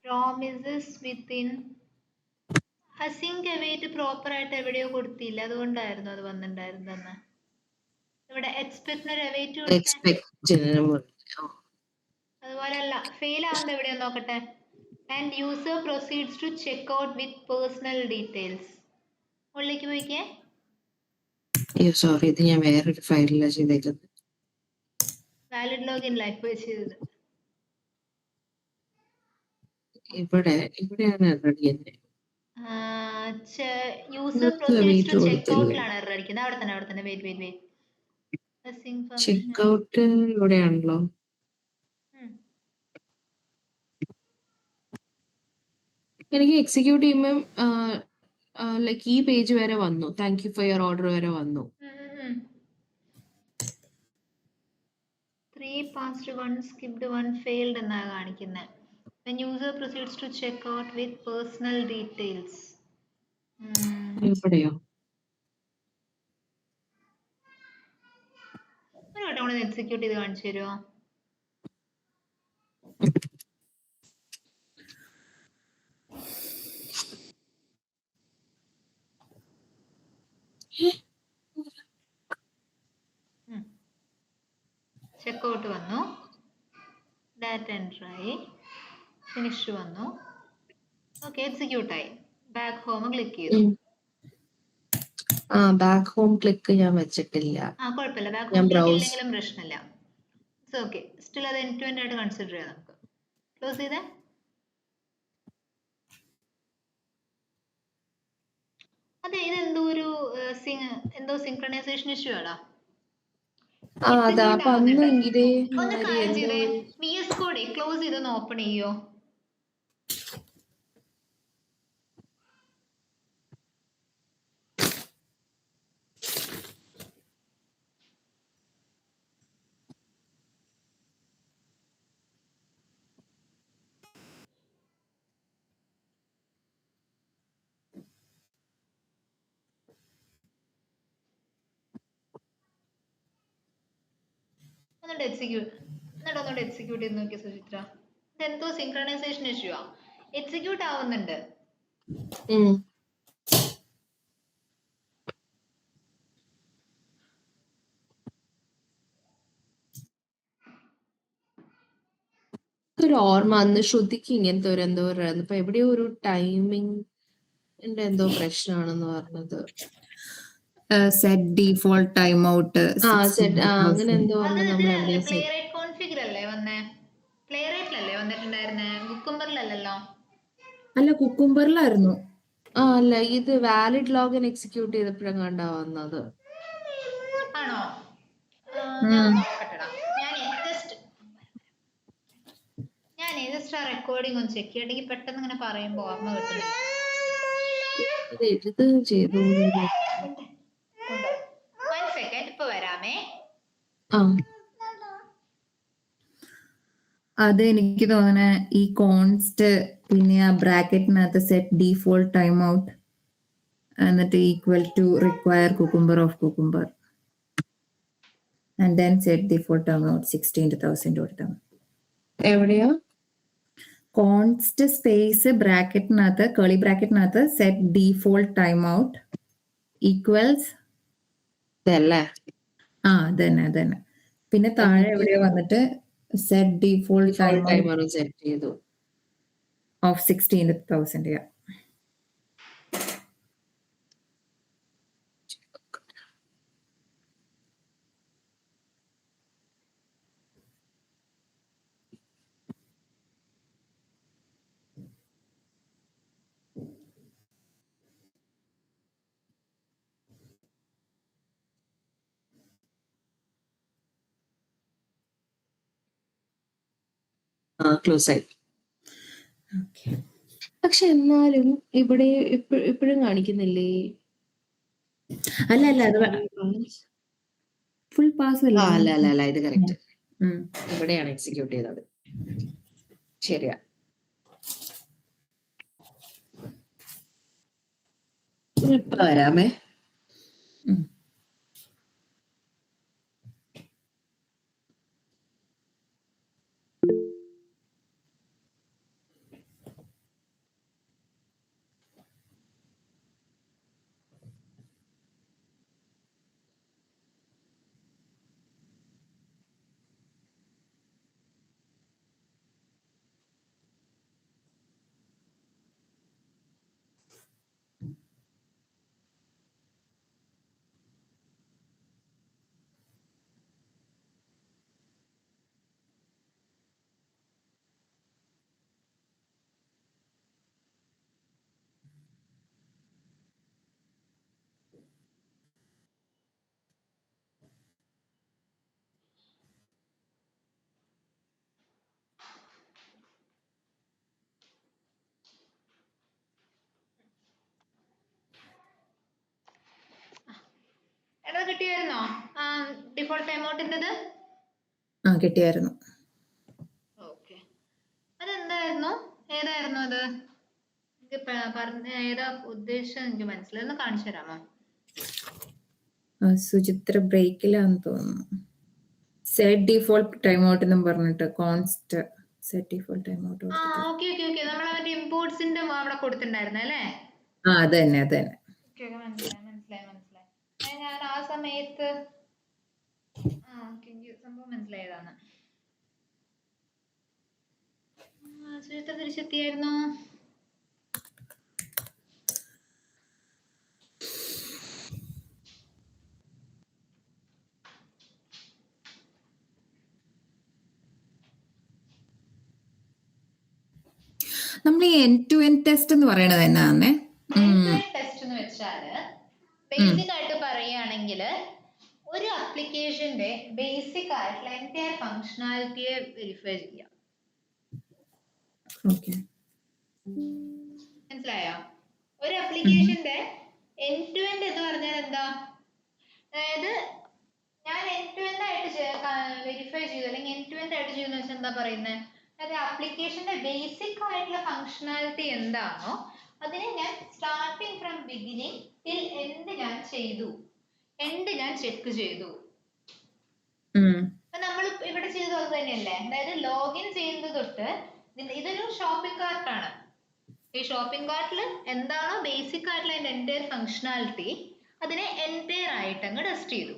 Speaker 1: Promises within async await proper ആയിട്ട് എവിടെയോ കൊടുത്തില്ല, അതുകൊണ്ടായിരുന്നു അത് വന്നിട്ടുണ്ടായിരുന്നെന്ന്. ഇവിടെ എക്സ്പെക്ടിന് അവൈറ്റ് അതുപോലെയല്ല. ഫെയിൽ ആവുന്നത് എവിടെയാ നോക്കട്ടെ. and user proceeds to check out with personal details. ഉള്ളിലേക്ക് പോയിക്കേ.
Speaker 3: അയ്യോ സോറി, ഇത് ഞാൻ വേറൊരു ഫയലിലാണ് ചെയ്തേക്കുന്നത്.
Speaker 1: വാലിഡ് ലോഗിൻ ലൈഫ് ചെയ്തത്
Speaker 3: ഇവിടെയാണ് റെഡി തന്നെ.
Speaker 1: യൂസർ പ്രൊസീഡ്സ് ടു ചെക്ക് ഔട്ടിലാണ് എറർ അടിക്കുന്നത്. അവിടെ തന്നെ വെയിറ്റ്
Speaker 3: ചെക്ക് ഔട്ട് ഇവിടെയാണല്ലോ. എനിക്ക് എക്സിക്യൂട്ട് ചെയ്യുമ്പം ലൈക്ക് ഈ പേജ് വരെ വന്നു, thank you for your order വരെ വന്നു.
Speaker 1: 3 passed, 1 skipped, 1 failed എന്നാ കാണിക്കുന്നത്. When user proceeds to check out with personal details.
Speaker 3: ഇവിടെയോ?
Speaker 1: ഒരു വട്ടം കൂടെ എക്സിക്യൂട്ട് ചെയ്ത് കാണിച്ചു തരുമോ? ചെക്കൗട്ട് വന്നു, ഡാറ്റ എൻറ്റർ ആയി, ഫിനിഷ് വന്നു, ഓക്കെ എക്സിക്യൂട്ട് ആയി. ബാക്ക് ഹോം ക്ലിക്ക് ചെയ്തു.
Speaker 3: ബാക്ക് ഹോം ക്ലിക്ക് ഞാൻ വെച്ചിട്ടില്ല.
Speaker 1: കുഴപ്പമില്ല, ബാക്ക് ഹോം ക്ലിക്ക് ഇല്ലെങ്കിലും പ്രശ്നമില്ല. ഓക്കെ, സ്റ്റിൽ അത് എൻഡ് ടു എൻഡ് ആയിട്ട് കൺസിഡർ ചെയ്യാം. നമുക്ക് ക്ലോസ് ചെയ്തേ. അതെ, ഇതെന്തോ ഒരു എന്തോ സിങ്ക്രണൈസേഷൻ ഇഷ്യൂ ആടാ. ഒന്ന് കാര്യം ചെയ്തേ, VS കോഡ് ക്ലോസ് ചെയ്തൊന്ന് ഓപ്പൺ ചെയ്യോ? ഒന്നുകൂടെ എക്സിക്യൂട്ട് ചെയ്ത് നോക്കിയ സുചിത്ര. ഇതെന്തോ സിങ്ക്രണൈസേഷൻ ഇഷ്യൂ ആ. എക്സിക്യൂട്ട് ആവുന്നുണ്ട്.
Speaker 3: ഒരു ഓർമ്മ അന്ന് ശ്രുതിക്ക് ഇങ്ങനത്തെ ഒരു എന്തോ ഇപ്പൊ എവിടെയോ ഒരു ടൈമിംഗ് എന്തോ പ്രശ്നമാണെന്ന് പറഞ്ഞത്.
Speaker 2: സെറ്റ് ഡീഫോൾട്ട് ടൈം ഔട്ട്
Speaker 3: അങ്ങനെ എന്തോ
Speaker 2: അല്ല, കുക്കുംബറിലായിരുന്നു.
Speaker 3: അല്ല, ഇത് വാലിഡ് ലോഗിൻ എക്സിക്യൂട്ട് ചെയ്തപ്പോഴും കണ്ടാ വന്നത്.
Speaker 1: ആണോ? ഞാൻ ജസ്റ്റ് ആ റെക്കോർഡിംഗ് ഒന്ന് ചെക്ക് ചെയ്യട്ടെ. പെട്ടെന്ന് ഇങ്ങനെ പറയുമ്പോ ഓർമ്മ കിട്ടുന്നില്ല. ഇപ്പൊ വരാമേ.
Speaker 2: അത് എനിക്ക് തോന്നുന്ന ഈ കോൺസ്റ്റ് പിന്നെ ആ ബ്രാക്കറ്റിനകത്ത് സെറ്റ് ഡീഫോൾട്ട് ടൈം ഔട്ട് എന്നിട്ട് equal to require cucumber of cucumber and then set default time out 16,000 കൊടുത്താൽ
Speaker 3: എവിടെയാ?
Speaker 2: കോൺസ്റ്റ് സ്പേസ് ബ്രാക്കറ്റിനകത്ത് കേളി ബ്രാക്കറ്റിനകത്ത് set default time out equals അതന്നെ. പിന്നെ താഴെ എവിടെയോ വന്നിട്ട് സെറ്റ് ഡീഫോൾട്ട് ടൈമർ
Speaker 3: സെറ്റ് ചെയ്തു
Speaker 2: ഓഫ് 16,000.
Speaker 3: ക്ലോസ് ആയി. പക്ഷെ എന്നാലും ഇവിടെ ഇപ്പോഴും കാണിക്കുന്നില്ലേ?
Speaker 2: അല്ല അത് ഫുൾ പാസ്
Speaker 3: അല്ല ഇത് കറക്റ്റ്. ഇവിടെയാണ് എക്സിക്യൂട്ട് ചെയ്തത്. ശരിയാ. ഇപ്പൊ വരാമേ.
Speaker 1: കിട്ടിയായിരുന്നോ ഡിഫോൾട്ട് ടൈം ഔട്ടിൻ്റെത്?
Speaker 2: ആ കിട്ടിയായിരുന്നു.
Speaker 1: ഓക്കെ, അതെന്തായിരുന്നു, ഏതായിരുന്നു അത്? എനിക്ക് പറഞ്ഞ ഏതാ ഉദ്ദേശം എനിക്ക് മനസ്സിലായി, ഒന്ന് കാണിച്ചു തരാമോ?
Speaker 2: സുചിത്ര ബ്രേക്കിലാന്ന് തോന്നുന്നു. സെറ്റ് ഡിഫോൾട്ട് ടൈം ഔട്ട് എന്നും പറഞ്ഞിട്ട് const set default time out.
Speaker 1: Okay okay okay, നമ്മൾ മറ്റേ ഇമ്പോർട്സിന്റെ അവിടെ കൊടുത്തിട്ടുണ്ടായിരുന്നു അല്ലേ?
Speaker 2: ആ അത് തന്നെ അത് തന്നെ.
Speaker 1: മനസ്സിലായി മനസ്സിലായി മനസ്സിലായി. ഞാൻ ആ സമയത്ത് സംഭവം മനസ്സിലായതാണ്. സുചിത്ര തിരിച്ചെത്തിയായിരുന്നു.
Speaker 2: നമ്മൾ ഈ എൻഡ് ടു എൻഡ് ടെസ്റ്റ് എന്ന് പറയണത് എന്നാന്നേ?
Speaker 1: ടെസ്റ്റ് എന്ന് വെച്ചാല് ബേസിക് ആയിട്ട് പറയുകയാണെങ്കിൽ ഒരു ആപ്ലിക്കേഷന്റെ ബേസിക് ആയിട്ടുള്ള എൻറ്റയർ ഫങ്ഷണാലിറ്റിയെ വെരിഫൈ ചെയ്യാം. മനസ്സിലായോ? ഒരു ആപ്ലിക്കേഷന്റെ എൻഡ് ടു എൻഡ് എന്ന് പറഞ്ഞാൽ എന്താ? അതായത് ഞാൻ എൻഡ് ടു എൻഡ് ആയിട്ട് വെരിഫൈ ചെയ്തു അല്ലെങ്കിൽ എൻഡ് ടു എൻഡ് ആയിട്ട് ചെയ്യുന്ന വെച്ചാൽ എന്താ പറയുന്നത്? അതായത് ആപ്ലിക്കേഷന്റെ ബേസിക് ആയിട്ടുള്ള ഫങ്ഷണാലിറ്റി എന്താണോ അതിനെ ഞാൻ starting from beginning till end ഞാൻ ചെയ്തു, എൻഡ് ഞാൻ ചെക്ക് ചെയ്തു. നമ്മൾ ഇവിടെ ചെയ്തത് അത് തന്നെയല്ലേ? അതായത് ലോഗിൻ ചെയ്യുന്നത് തൊട്ട് ഇതൊരു ഷോപ്പിംഗ് കാർട്ടാണ്. ഈ ഷോപ്പിംഗ് കാർട്ടിൽ എന്താണോ ബേസിക് ആയിട്ടുള്ള അതിന്റെ എൻറ്റയർ ഫങ്ഷണാലിറ്റി അതിനെ എൻറ്റയർ ആയിട്ട് അങ്ങ് ടെസ്റ്റ് ചെയ്തു.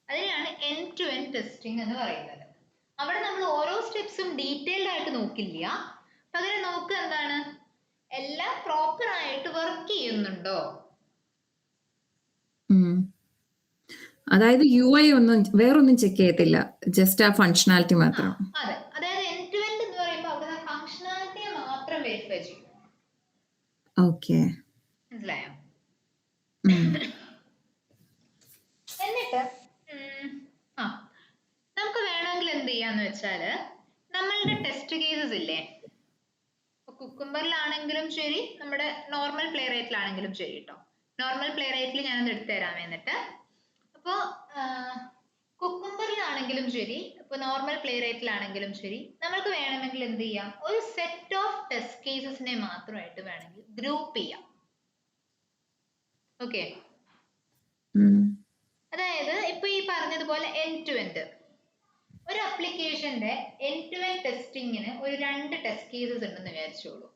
Speaker 1: അതിനെയാണ് എൻഡ് ടു എൻഡ് ടെസ്റ്റിംഗ് എന്ന് പറയുന്നത്. അവിടെ നമ്മൾ ഓരോ സ്റ്റെപ്സും ഡീറ്റെയിൽഡ് ആയിട്ട് നോക്കില്ല, പകരം നോക്കുക എന്താണ്, എല്ലാം പ്രോപ്പർ ആയിട്ട് വർക്ക് ചെയ്യുന്നുണ്ടോ.
Speaker 2: അതായത് UI ഒന്നും വേറൊന്നും ചെക്ക് ചെയ്യത്തില്ല, ജസ്റ്റ് ആ ഫങ്ഷണാലിറ്റി മാത്രം.
Speaker 1: അതെ, അതായത് എൻഡ് ടു എൻഡ് എന്ന് പറയുമ്പോൾ അവിടെ ഫങ്ഷണാലിറ്റിയെ മാത്രം വെരിഫൈ ചെയ്യും.
Speaker 2: ഓക്കെ,
Speaker 1: മനസ്സിലായോ? എന്നിട്ട് നമുക്ക് വേണമെങ്കിൽ എന്ത് ചെയ്യാന്ന് വെച്ചാല് നമ്മളുടെ ടെസ്റ്റ് കേസസ് ഇല്ലേ, കുക്കുംബറിലാണെങ്കിലും ശരി നമ്മുടെ നോർമൽ പ്ലേ റേറ്റിലാണെങ്കിലും ശരി കേട്ടോ. നോർമൽ പ്ലേ റേറ്റിൽ ഞാനൊന്ന് എടുത്തു തരാം. എന്നിട്ട് അപ്പോ കുക്കുംബറിലാണെങ്കിലും ശരി, ഇപ്പൊ നോർമൽ പ്ലേ റേറ്റിലാണെങ്കിലും ശരി, നമ്മൾക്ക് വേണമെങ്കിൽ എന്ത് ചെയ്യാം, ഒരു സെറ്റ് ഓഫ് ടെസ്റ്റ് കേസസിനെ മാത്രമായിട്ട് വേണമെങ്കിൽ ഗ്രൂപ്പ് ചെയ്യാം. ഓക്കെ, അതായത് ഇപ്പൊ ഈ പറഞ്ഞതുപോലെ എൻഡ് ടു എൻഡ് ഒരു ആപ്ലിക്കേഷന്റെ എൻഡ് ടു എൻഡ് ടെസ്റ്റിങ്ങിന് ഒരു 2 ടെസ്റ്റ് കേസസ് ഉണ്ടെന്ന് വിചാരിച്ചോളൂ.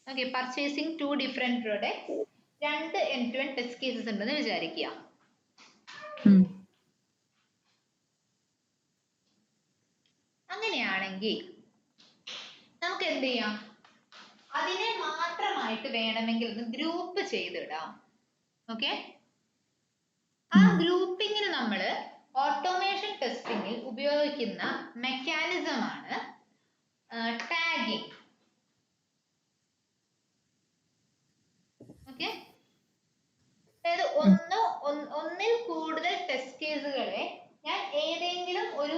Speaker 1: Okay, purchasing 2 different products, 2 end to end test cases ഉണ്ടെന്ന് വിചാരിക്കുക. അങ്ങനെയാണെങ്കിൽ നമുക്ക് എന്ത് ചെയ്യാം, അതിനെ മാത്രമായിട്ട് വേണമെങ്കിൽ ഒന്ന് ഗ്രൂപ്പ് ചെയ്തിടാം. ഓക്കെ, ആ ഗ്രൂപ്പിങ്ങിന് നമ്മൾ ഓട്ടോമേഷൻ ടെസ്റ്റിംഗിൽ ഉപയോഗിക്കുന്ന മെക്കാനിസം ആണ് ടാഗിങ്. ഓക്കെ, അതായത് ഒന്നിൽ കൂടുതൽ ടെസ്റ്റ് കേസുകളെ ഞാൻ ഏതെങ്കിലും ഒരു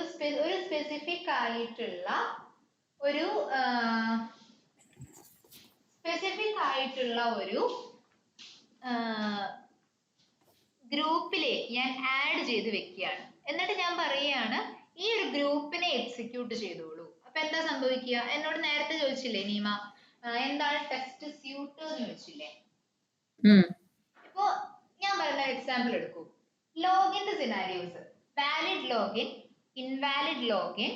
Speaker 1: സ്പെസിഫിക് ആയിട്ടുള്ള ഒരു ഗ്രൂപ്പിലെ ഞാൻ ആഡ് ചെയ്ത് വെക്കുകയാണ്. എന്നിട്ട് ഞാൻ പറയുകയാണ് ഈ ഒരു ഗ്രൂപ്പിനെ എക്സിക്യൂട്ട് ചെയ്തോളൂ. അപ്പൊ എന്താ സംഭവിക്കുക? എന്നോട് നേരത്തെ ചോദിച്ചില്ലേ നീമ, എന്താണ് ടെസ്റ്റ് സ്യൂട്ട് എന്ന് ചോദിച്ചില്ലേ? ഇപ്പോ ഞാൻ പറയുന്ന എക്സാമ്പിൾ എടുക്കൂ. ലോഗിന്റെ scenarios, valid login, invalid login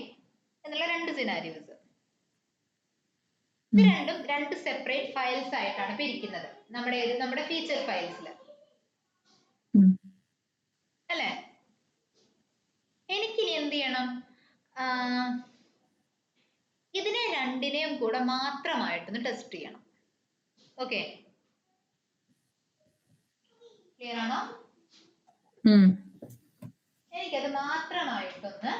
Speaker 1: എന്നുള്ള 2 സിനാരിയോസ്. ഇത് രണ്ടും 2 സെപ്പറേറ്റ് ഫയൽസ് ആയിട്ടാണ് പിരിക്കുന്നത് നമ്മുടെ ഫീച്ചർ ഫയൽസിൽ അല്ലേ? എനിക്കിനി എന്ത് ചെയ്യണം, ഇതിനെ രണ്ടിനെയും കൂടെ മാത്രമായിട്ടൊന്ന് ടെസ്റ്റ് ചെയ്യണം. ഓക്കെ, ക്ലിയർ ആണോ? എനിക്കത് മാത്രമായിട്ടൊന്ന്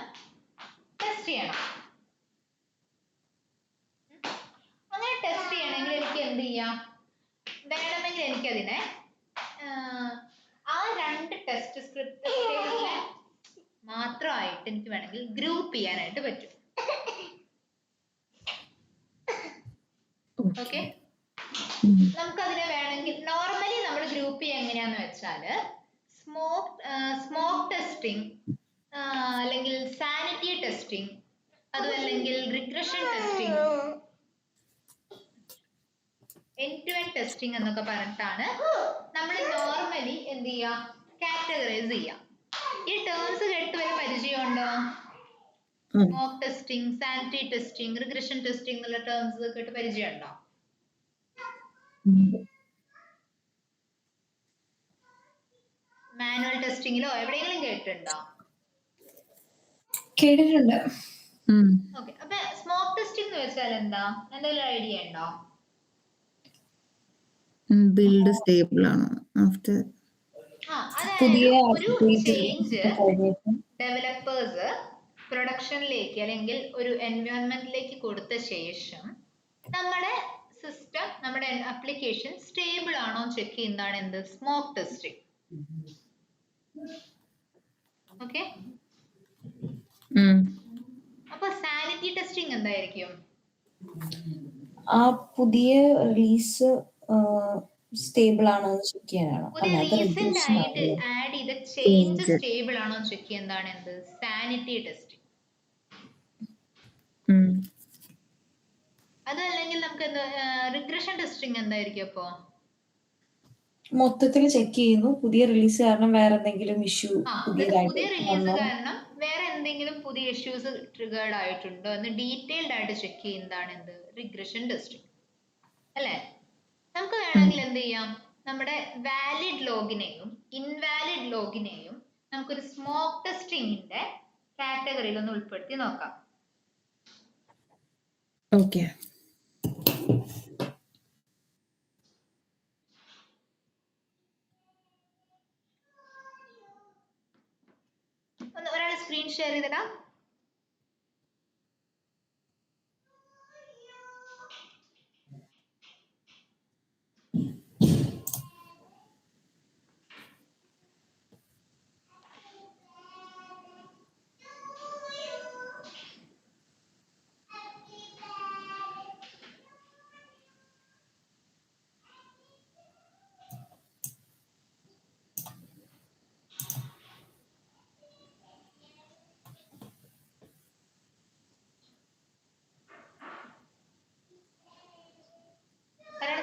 Speaker 1: ടെസ്റ്റ് ചെയ്യണം. അങ്ങനെ ടെസ്റ്റ് ചെയ്യണമെങ്കിൽ എനിക്ക് എന്ത് ചെയ്യാം, വേണമെങ്കിൽ എനിക്കതിനെ ആ 2 ടെസ്റ്റ് സ്ക്രിപ്റ്റ് മാത്രമായിട്ട് എനിക്ക് വേണമെങ്കിൽ ഗ്രൂപ്പ് ചെയ്യാനായിട്ട് പറ്റും. ഓക്കെ, നമുക്കതിനെ വേണമെങ്കിൽ അല്ലെങ്കിൽ നോർമലി നമ്മൾ ഗ്രൂപ്പ് ചെയ്യുക എങ്ങനെയാന്ന് വെച്ചാല് സ്മോക്ക് ടെസ്റ്റിംഗ്, അല്ലെങ്കിൽ സാനിറ്റി ടെസ്റ്റിംഗ്, അതും അല്ലെങ്കിൽ regression testing, end to end testing എന്നൊക്കെ പറഞ്ഞിട്ടാണ് നമ്മൾ നോർമലി എന്ത് ചെയ്യുക, കാറ്റഗറൈസ് ചെയ്യുക. ഈ ടേംസ് കേട്ട് വരെ പരിചയമുണ്ടോ? Smoke testing, sanity testing, regression testing എന്നുള്ള ടേംസ് കേട്ട് പരിചയമുണ്ടോ? മാനുവൽ ടെസ്റ്റിംഗിലോ എവിടെയെങ്കിലും കേട്ടിട്ടുണ്ടോ?
Speaker 4: കേട്ടിട്ടുണ്ട്.
Speaker 1: ഓക്കെ, അപ്പൊ സ്മോക്ക് ടെസ്റ്റിംഗ് എന്ന് വെച്ചാൽ എന്താ, എന്തെങ്കിലും ഐഡിയ ഉണ്ടോ?
Speaker 2: ബിൽഡ് സ്റ്റേബിൾ ആണോ ആഫ്റ്റർ
Speaker 4: പുതിയ
Speaker 1: ഒരു ചേഞ്ച് ഡെവലപ്പേഴ്സ് പ്രൊഡക്ഷനിലേക്ക് അല്ലെങ്കിൽ ഒരു എൻവയോൺമെന്റിലേക്ക് കൊടുത്ത ശേഷം നമ്മുടെ സിസ്റ്റം, നമ്മുടെ ആപ്ലിക്കേഷൻ സ്റ്റേബിൾ ആണോ ചെക്ക് ചെയ്യുന്നതാണ് എന്ത്, സ്മോക്ക് ടെസ്റ്റിംഗ്. ഓക്കെ, അപ്പൊ സാനിറ്റി ടെസ്റ്റിംഗ് എന്തായിരിക്കും?
Speaker 4: ആ പുതിയ റിലീസ് സ്റ്റേബിൾ ആണോ എന്ന് ചെക്ക് ചെയ്യാനാണോ?
Speaker 1: പുതിയ റീസെന്റ് ആയിട്ട് ആഡ് ചെയ്ത ചേഞ്ച് സ്റ്റേബിൾ ആണോ ചെക്ക് ചെയ്യുന്നതാണ് എന്ത്, സാനിറ്റി ടെസ്റ്റിംഗ്. അതല്ലെങ്കിൽ നമുക്ക് റിഗ്രഷൻ ടെസ്റ്റിംഗ് എന്തായിരിക്കും? അപ്പോ
Speaker 4: മൊത്തത്തിൽ ചെക്ക് ചെയ്യുന്നു, പുതിയ റിലീസ് കാരണം വേറെ എന്തെങ്കിലും ഇഷ്യൂ
Speaker 1: പുതിയ റിലീസ് കാരണം വേറെ എന്തെങ്കിലും പുതിയ ഇഷ്യൂസ് ട്രിഗേർഡ് ആയിട്ടുണ്ടോ എന്ന് ഡീറ്റെയിൽഡ് ആയിട്ട് ചെക്ക് ചെയ്യുന്നതാണ് എന്ത്, റിഗ്രഷൻ ടെസ്റ്റിംഗ് അല്ലേ? നമുക്ക് വേണമെങ്കിൽ എന്ത് ചെയ്യാം, നമ്മുടെ വാലിഡ് ലോഗിനെയും ഇൻവാലിഡ് ലോഗിനെയും നമുക്കൊരു സ്മോക്ക് ടെസ്റ്റിംഗിന്റെ കാറ്റഗറിയിൽ ഒന്ന് ഉൾപ്പെടുത്തി നോക്കാം.
Speaker 2: ഓക്കെ,
Speaker 1: ഒരാൾ സ്ക്രീൻ ഷെയർ ചെയ്തിടാം.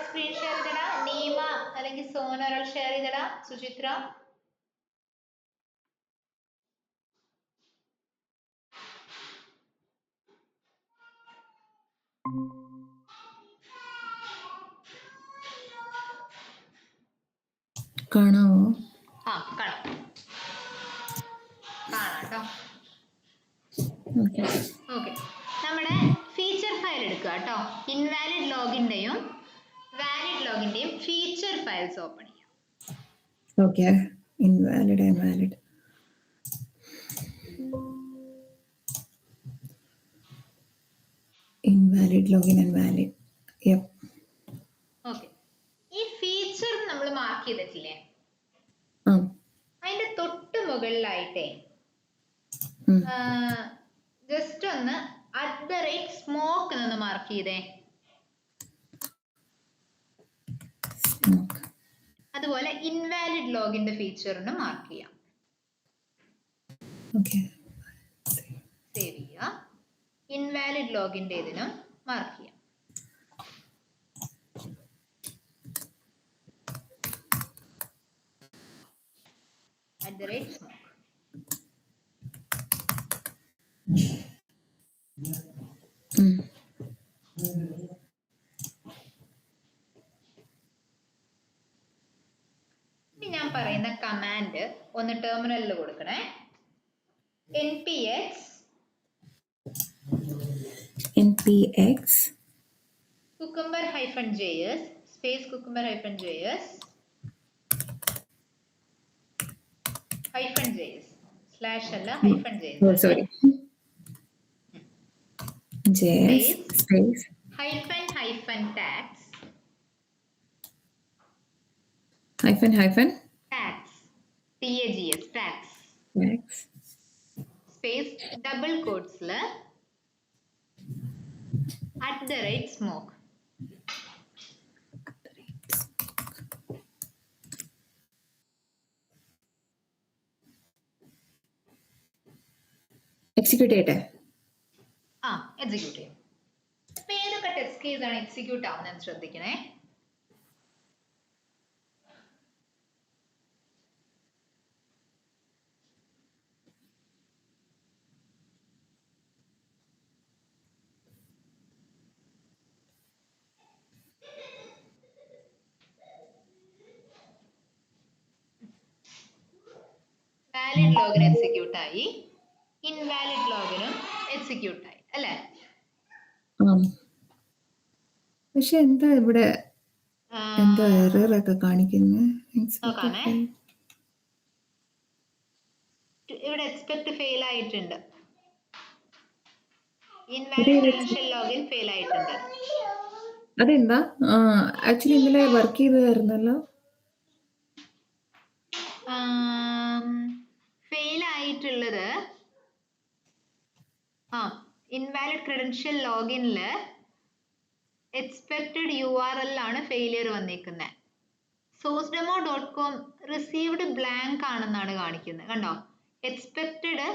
Speaker 1: സ്ക്രീൻ ഷെയർ ചെയ്തിടാം. നീമ അല്ലെങ്കിൽ സോന ഒരാൾ ഷെയർ ചെയ്തിടാം. സുചിത്ര,
Speaker 2: കാണാമോ?
Speaker 1: കാണാം കേട്ടോ.
Speaker 2: ഓക്കെ,
Speaker 1: നമ്മുടെ ഫീച്ചർ ഫയൽ എടുക്കുക കേട്ടോ. ഇൻവാലിഡ് ലോഗിന്റെയും വാലിഡ് ലോഗിന്റെയും ഫീച്ചർ ഫയൽസ് ഓപ്പൺ ചെയ്യാം.
Speaker 2: Okay, invalid and valid. Invalid login and valid. Yep.
Speaker 1: Okay, ഈ ഫീച്ചർ നമ്മൾ മാർക്ക് ചെയ്തിട്ടില്ലേ, അതിന്റെ തൊട്ട് മുകളിലായിട്ടേ ജസ്റ്റ് ഒന്ന് @smoke എന്ന് മാർക്ക് ചെയ്തേ. അതുപോലെ ഇൻവാലിഡ് ലോഗിന്റെ ഫീച്ചറിന് മാർക്ക് ചെയ്യാം. സേവ് ചെയ്യുക. ഇൻവാലിഡ് ലോഗിന്റെ ഇതിനും മാർക്ക് ചെയ്യാം. @smoke. ഇനി ഞാൻ പറയുന്ന കമാൻഡ് ഒന്ന് ടെർമിനലിൽ കൊടുക്കണേ.
Speaker 2: npx
Speaker 1: cucumber-js space cucumber-js -js slash അല്ല -js.
Speaker 2: Oh, sorry. js space
Speaker 1: -tags tags tags space double quotes la @smoke.
Speaker 2: Execute ചെയ്യട്ടെ?
Speaker 1: ആ എക്സിക്യൂട്ട് ചെയ്യും. അപ്പൊ ഏതൊക്കെ ടെസ്റ്റ് കേസ് ആണ് എക്സിക്യൂട്ട് ആവുന്നത് ശ്രദ്ധിക്കണേ. വാലിഡ് ലോഗിന് എക്സിക്യൂട്ട് ആയി, ഇൻവാലിഡ് ലോഗിനും എക്സിക്യൂട്ട് ആയി അല്ലേ?
Speaker 2: പക്ഷെ എന്താ ഇവിടെ എന്താ എറർ ഒക്കെ കാണിക്കുന്നത്?
Speaker 1: നോക്കാമേ, ഇവിടെ എക്സ്പെക്ട് ഫെയിൽ ആയിട്ടുണ്ട്, ഇൻവാലിഡ് ക്രെഡൻഷ്യൽ ലോഗിൻ ഫെയിൽ ആയിട്ടുണ്ട്.
Speaker 2: അതെന്താ? ആക്ച്വലി ഇന്നലെ വർക്ക് ചെയ്തതായിരുന്നല്ലോ.
Speaker 1: ഫെയിൽ ആയിട്ടുള്ളത് ഇൻവാലിഡ് ക്രെഡൻഷ്യൽ ലോഗിനില് എക്സ്പെക്റ്റഡ് URL ആണ് ഫെയിലിയർ വന്നിരിക്കുന്നത്. sourcedemo.com റിസീവ്ഡ് ബ്ലാങ്ക് ആണെന്നാണ് കാണിക്കുന്നത്. കണ്ടോ, എക്സ്പെക്റ്റഡ്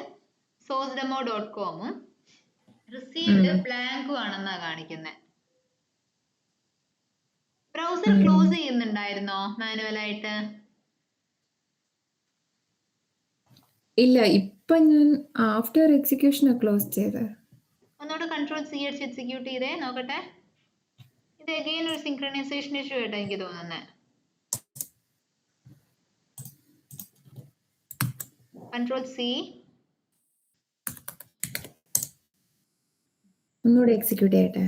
Speaker 1: sourcedemo.com റിസീവ്ഡ് ബ്ലാങ്കും ആണെന്നാണ് കാണിക്കുന്നത്. ബ്രൗസർ ക്ലോസ് ചെയ്യുന്നുണ്ടായിരുന്നോ മാനുവലായിട്ട്?
Speaker 2: ഇല്ല, ഇപ്പൊ ഞാൻ ആഫ്റ്റർ എക്സിക്യൂഷൻ ക്ലോസ് ചെയ്തേ.
Speaker 1: ഒന്നുകൂടെ Ctrl+C അടിച്ച് എക്സിക്യൂട്ട് ചെയ്തേ നോക്കട്ടെ. ഇത് അഗെയിൻ ഒരു സിങ്ക്രണൈസേഷൻ ഇഷ്യൂ ആയിട്ടാ എനിക്ക് തോന്നുന്നത്. Ctrl+C
Speaker 2: ഒന്നുകൂടെ എക്സിക്യൂട്ട് ചെയ്യട്ടെ.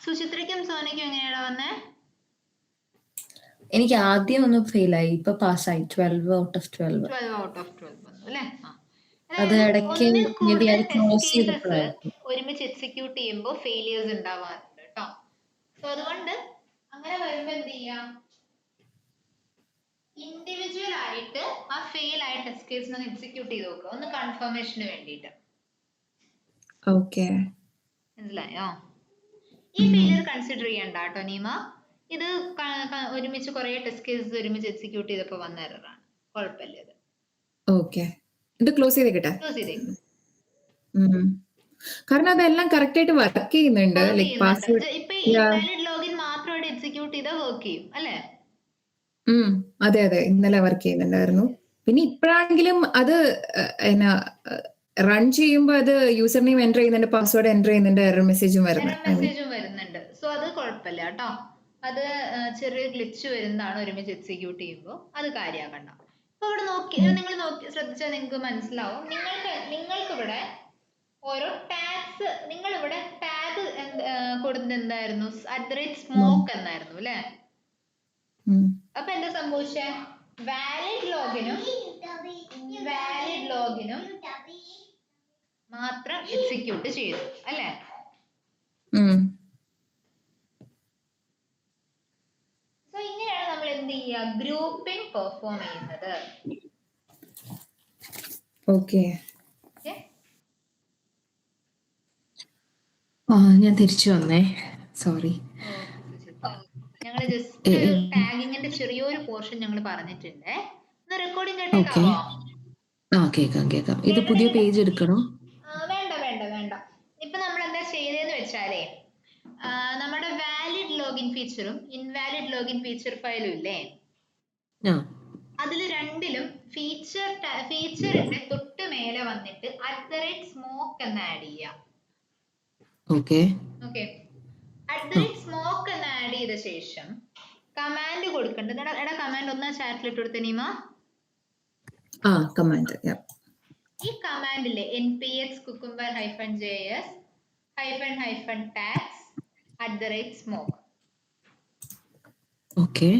Speaker 1: സുചിത്രയ്ക്കും സോനയ്ക്കും എങ്ങനെയാടാ വന്നേ?
Speaker 4: എനിക്ക് ആദ്യം ഒന്ന് ഫെയിൽ ആയി, ഇപ്പൊ പാസ്സായി. 12 out of 12.
Speaker 1: 12 out of 12 വന്നു അല്ലേ?
Speaker 4: അത് ഇടയ്ക്ക് ക്ലോസ് ചെയ്തപ്പോഴായിരുന്നു.
Speaker 1: ഒരുമിച്ച് എക്സിക്യൂട്ട് ചെയ്യുമ്പോൾ ഫെയിലിയേഴ്സ് ഉണ്ടാവാറുണ്ട് കേട്ടോ. സോ അതുകൊണ്ട് അങ്ങനെ വരുമ്പോ എന്ത് ചെയ്യാം, ഇൻഡിവിജ്വൽ ആയിട്ട് ആ ഫെയിൽ ആയ ടെസ്റ്റ് കേസിനെ എക്സിക്യൂട്ട് ചെയ്ത് നോക്കുക, ഒന്ന് കൺഫർമേഷന് വേണ്ടിയിട്ട്.
Speaker 2: ഓക്കെ,
Speaker 1: മനസ്സിലായോ? ഈ ഫെയിലിയർ കൺസിഡർ ചെയ്യണ്ട കേട്ടോ നീമ. ഇത് ഒരുമിച്ച് കുറെ ടെസ്റ്റ് കേസസ് ഒരുമിച്ച് എക്സിക്യൂട്ട് ചെയ്തപ്പോ വന്ന എററാണ്, കുഴപ്പമില്ല ഇത്.
Speaker 2: ഓക്കെ, ഇത് ക്ലോസ് ചെയ്തേക്കട്ടെ.
Speaker 1: ക്ലോസ് ചെയ്തേ.
Speaker 2: കാരണം അതെല്ലാം കറക്റ്റ് ആയിട്ട് വർക്ക് ചെയ്യുന്നുണ്ട്. ലൈക് പാസ്വേഡ്
Speaker 1: ഇപ്പൊ ഇൻവാലിഡ് ലോഗിൻ മാത്രമായിട്ട് എക്സിക്യൂട്ട് ചെയ്താൽ വർക്ക് ചെയ്യും അല്ലേ?
Speaker 2: അതെ അതെ, ഇന്നലെ വർക്ക് ചെയ്യുന്നുണ്ടായിരുന്നു. പിന്നെ ഇപ്പോഴാണെങ്കിലും അത് എന്നാ റൺ ചെയ്യുമ്പോൾ അത് യൂസർ നെയിം എൻ്റർ ചെയ്യുന്നുണ്ട്, പാസ്വേഡ് എൻ്റർ ചെയ്യുന്നുണ്ട്, എറർ മെസ്സേജും
Speaker 1: വരുന്നുണ്ട്. സോ അത് കുഴപ്പമില്ല കേട്ടോ. അത് ചെറിയ ഗ്ലിച്ച് വരുന്നതാണ് ഒരുമിച്ച് എക്സിക്യൂട്ട് ചെയ്യുമ്പോൾ, അത് കാര്യമാക്കണ്ട. അപ്പൊ ഇവിടെ നിങ്ങൾ ശ്രദ്ധിച്ചാൽ നിങ്ങൾക്ക് മനസ്സിലാവും. നിങ്ങൾക്ക് ഇവിടെ ഓരോ ടാഗ്സ്, നിങ്ങൾ ഇവിടെ ടാഗ് കൊടുത്തത് എന്തായിരുന്നു? @smoke എന്നായിരുന്നു അല്ലേ? അപ്പൊ എന്താ സംഭവിച്ചേ? വാലിഡ് ലോഗിനും ഇൻവാലിഡ് ലോഗിനും മാത്രം എക്സിക്യൂട്ട് ചെയ്തു അല്ലേ? സോ ഇങ്ങനെയാണ് നമ്മൾ എന്ത് ചെയ്യുക, ഗ്രൂപ്പിംഗ് പെർഫോം ചെയ്യുന്നത്.
Speaker 2: ഓക്കെ,
Speaker 3: ഞാൻ തിരിച്ചു വന്നേ, സോറി.
Speaker 1: ഞങ്ങൾ ജസ്റ്റ് ഒരു ടാഗിങ്ങിന്റെ ചെറിയൊരു പോർഷൻ ഞങ്ങൾ പറഞ്ഞിട്ടുണ്ട്. റെക്കോർഡിംഗ് കേട്ടേക്കാവോ?
Speaker 3: കേക്കാം. ഇത് പുതിയ പേജ് എടുക്കണോ?
Speaker 1: വേണ്ട. ഇപ്പൊ നമ്മൾ എന്താ ചെയ്തതെന്ന് വെച്ചാലേ, നമ്മുടെ വാലിഡ് ലോഗിൻ ഫീച്ചറും ഇൻവാലിഡ് ലോഗിൻ ഫീച്ചർ ഫയലും ഇല്ലേ, അതിൽ രണ്ടിലും ഫീച്ചറിന്റെ തൊട്ട് മേലെ വന്നിട്ട് @smoke എന്ന് ആഡ് ചെയ്യാം.
Speaker 3: ഓക്കെ,
Speaker 1: @smoke എന്ന് ആഡ് ചെയ്ത ശേഷം കമാൻഡ് കൊടുക്കേണ്ടത്. എടാ കമാൻഡ് ഒന്ന് ചാറ്റിൽ ഇട്ട് കൊടുത്ത നീമ.
Speaker 2: കമാൻഡ്,
Speaker 1: ഈ കമാൻഡിലെ npx cucumber -js -tags @smoke
Speaker 3: okay,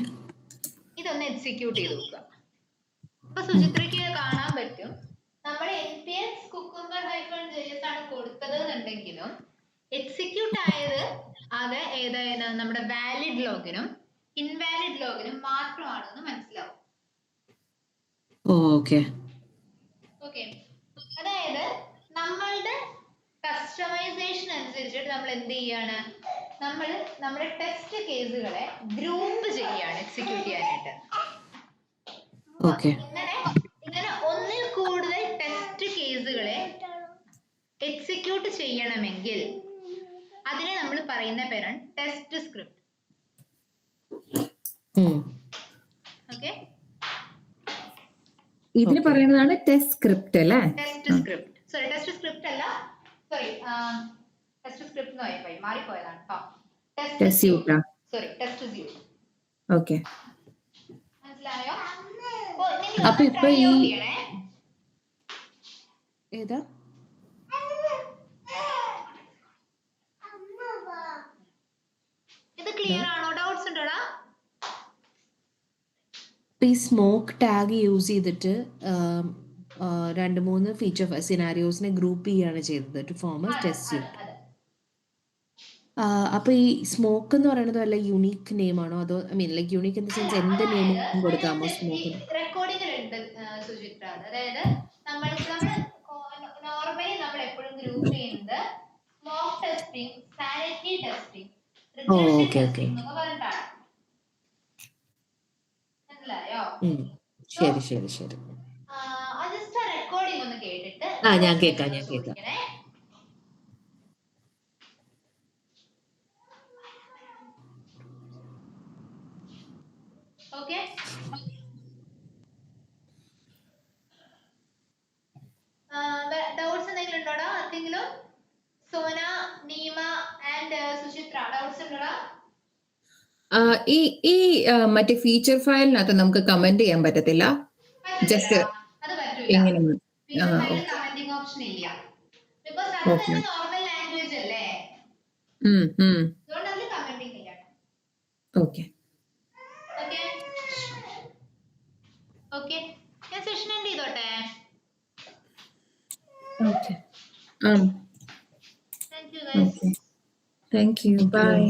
Speaker 1: ഇതൊന്ന് എക്സിക്യൂട്ട് ചെയ്ത് നോക്കുക. അപ്പൊ സുചിത്രയ്ക്ക് കാണാൻ പറ്റും നമ്മൾ npx cucumber -js ആണ് കൊടുത്തത് എന്നുണ്ടെങ്കിലും എക്സിക്യൂട്ട് ആയത് ആകെ ഏതായാലും നമ്മുടെ വാലിഡ് ലോഗിനും ഇൻവാലിഡ് ലോഗിനും മാത്രമാണെന്ന് മനസ്സിലാവും.
Speaker 3: ഓക്കെ,
Speaker 1: അതായത് നമ്മളുടെ കസ്റ്റമൈസേഷൻ അനുസരിച്ചിട്ട് നമ്മൾ എന്ത് ചെയ്യാണ്, നമ്മൾ നമ്മുടെ ടെസ്റ്റ് കേസുകളെ ഗ്രൂപ്പ് ചെയ്യാണ് എക്സിക്യൂട്ട് ചെയ്യാനായിട്ട്. ഇങ്ങനെ ഒന്നിൽ കൂടുതൽ ടെസ്റ്റ് കേസുകളെ എക്സിക്യൂട്ട് ചെയ്യണമെങ്കിൽ അതിനെ നമ്മൾ പറയുന്ന പേരാണ് ടെസ്റ്റ് സ്ക്രിപ്റ്റ്. ഓക്കെ,
Speaker 2: ഇതിന് പറയുന്നതാണ് ടെസ്റ്റ് സ്ക്രിപ്റ്റ് അല്ലേ?
Speaker 1: Test script. Sorry, test script അല്ല, സോറി, ടെസ്റ്റ് സ്ക്രിപ്റ്റ് മാറിപ്പോയതാണ്. Test suite. Sorry, test suite.
Speaker 2: Okay,
Speaker 1: മനസ്സിലായോ?
Speaker 3: അപ്പൊ ഇപ്പൊ ഈ ഏതാ
Speaker 1: ഇത് ക്ലിയർ ആണോ? ഡൗട്ട്സ് ഉണ്ടോടാ?
Speaker 3: ഈ സ്മോക്ക് ടാഗ് യൂസ് ചെയ്തിട്ട് 2-3 ഫീച്ചർ സിനാരിയോസിനെ ഗ്രൂപ്പ് ചെയ്യാണ് ചെയ്തത് to form a test suite. അപ്പൊ ഈ സ്മോക്ക് എന്ന് പറയുന്നത് വല്ല യുണീക്ക് നെയിം ആണോ, അതോ I mean like unique in the sense എന്ത് നെയിം കൊടുക്കാമോ സ്മോക്കിന്?
Speaker 1: റെക്കോർഡിംഗിലുണ്ട് സുചിത്ര. അതായത് നമ്മൾ നോർമലി നമ്മൾ എപ്പോഴും ഗ്രൂപ്പ് ചെയ്യുന്നത് smoke testing, sanity testing, regression testing എന്നൊക്കെ പറഞ്ഞിട്ടാണ്. മനസ്സിലായോ?
Speaker 3: ശരി ശരി ശരി.
Speaker 1: ജസ്റ്റ് റെക്കോർഡിംഗ് ഒന്ന് കേട്ടിട്ട്
Speaker 3: ഞാൻ കേൾക്കാം.
Speaker 1: ഓക്കെ, ഡൗട്ട്സ് എന്തെങ്കിലും ഉണ്ടോടാ ആർക്കെങ്കിലും? സോന, നീമ ആൻഡ് സുചിത്ര, ഡൗട്ട്സ് ഉണ്ടോടാ?
Speaker 2: ഈ മറ്റേ ഫീച്ചർ ഫയലിനകത്ത് നമുക്ക് കമന്റ് ചെയ്യാൻ പറ്റത്തില്ല? ജസ്റ്റ്
Speaker 1: അത് പറ്റൂല.
Speaker 2: എങ്ങനെ?
Speaker 1: കമന്റിംഗ് ഓപ്ഷൻ ഇല്ല. ബിക്കോസ് അത് തന്നെ നോർമൽ ലാംഗ്വേജ് അല്ലേ, അതുകൊണ്ട് അതിൽ കമന്റിംഗ് ഇല്ല.
Speaker 2: ഓക്കെ
Speaker 1: ഓക്കെ, ഞാൻ സെഷൻ എൻഡ് ചെയ്തോട്ടെ?
Speaker 2: Okay,
Speaker 1: thank you guys.
Speaker 2: Thank you, by.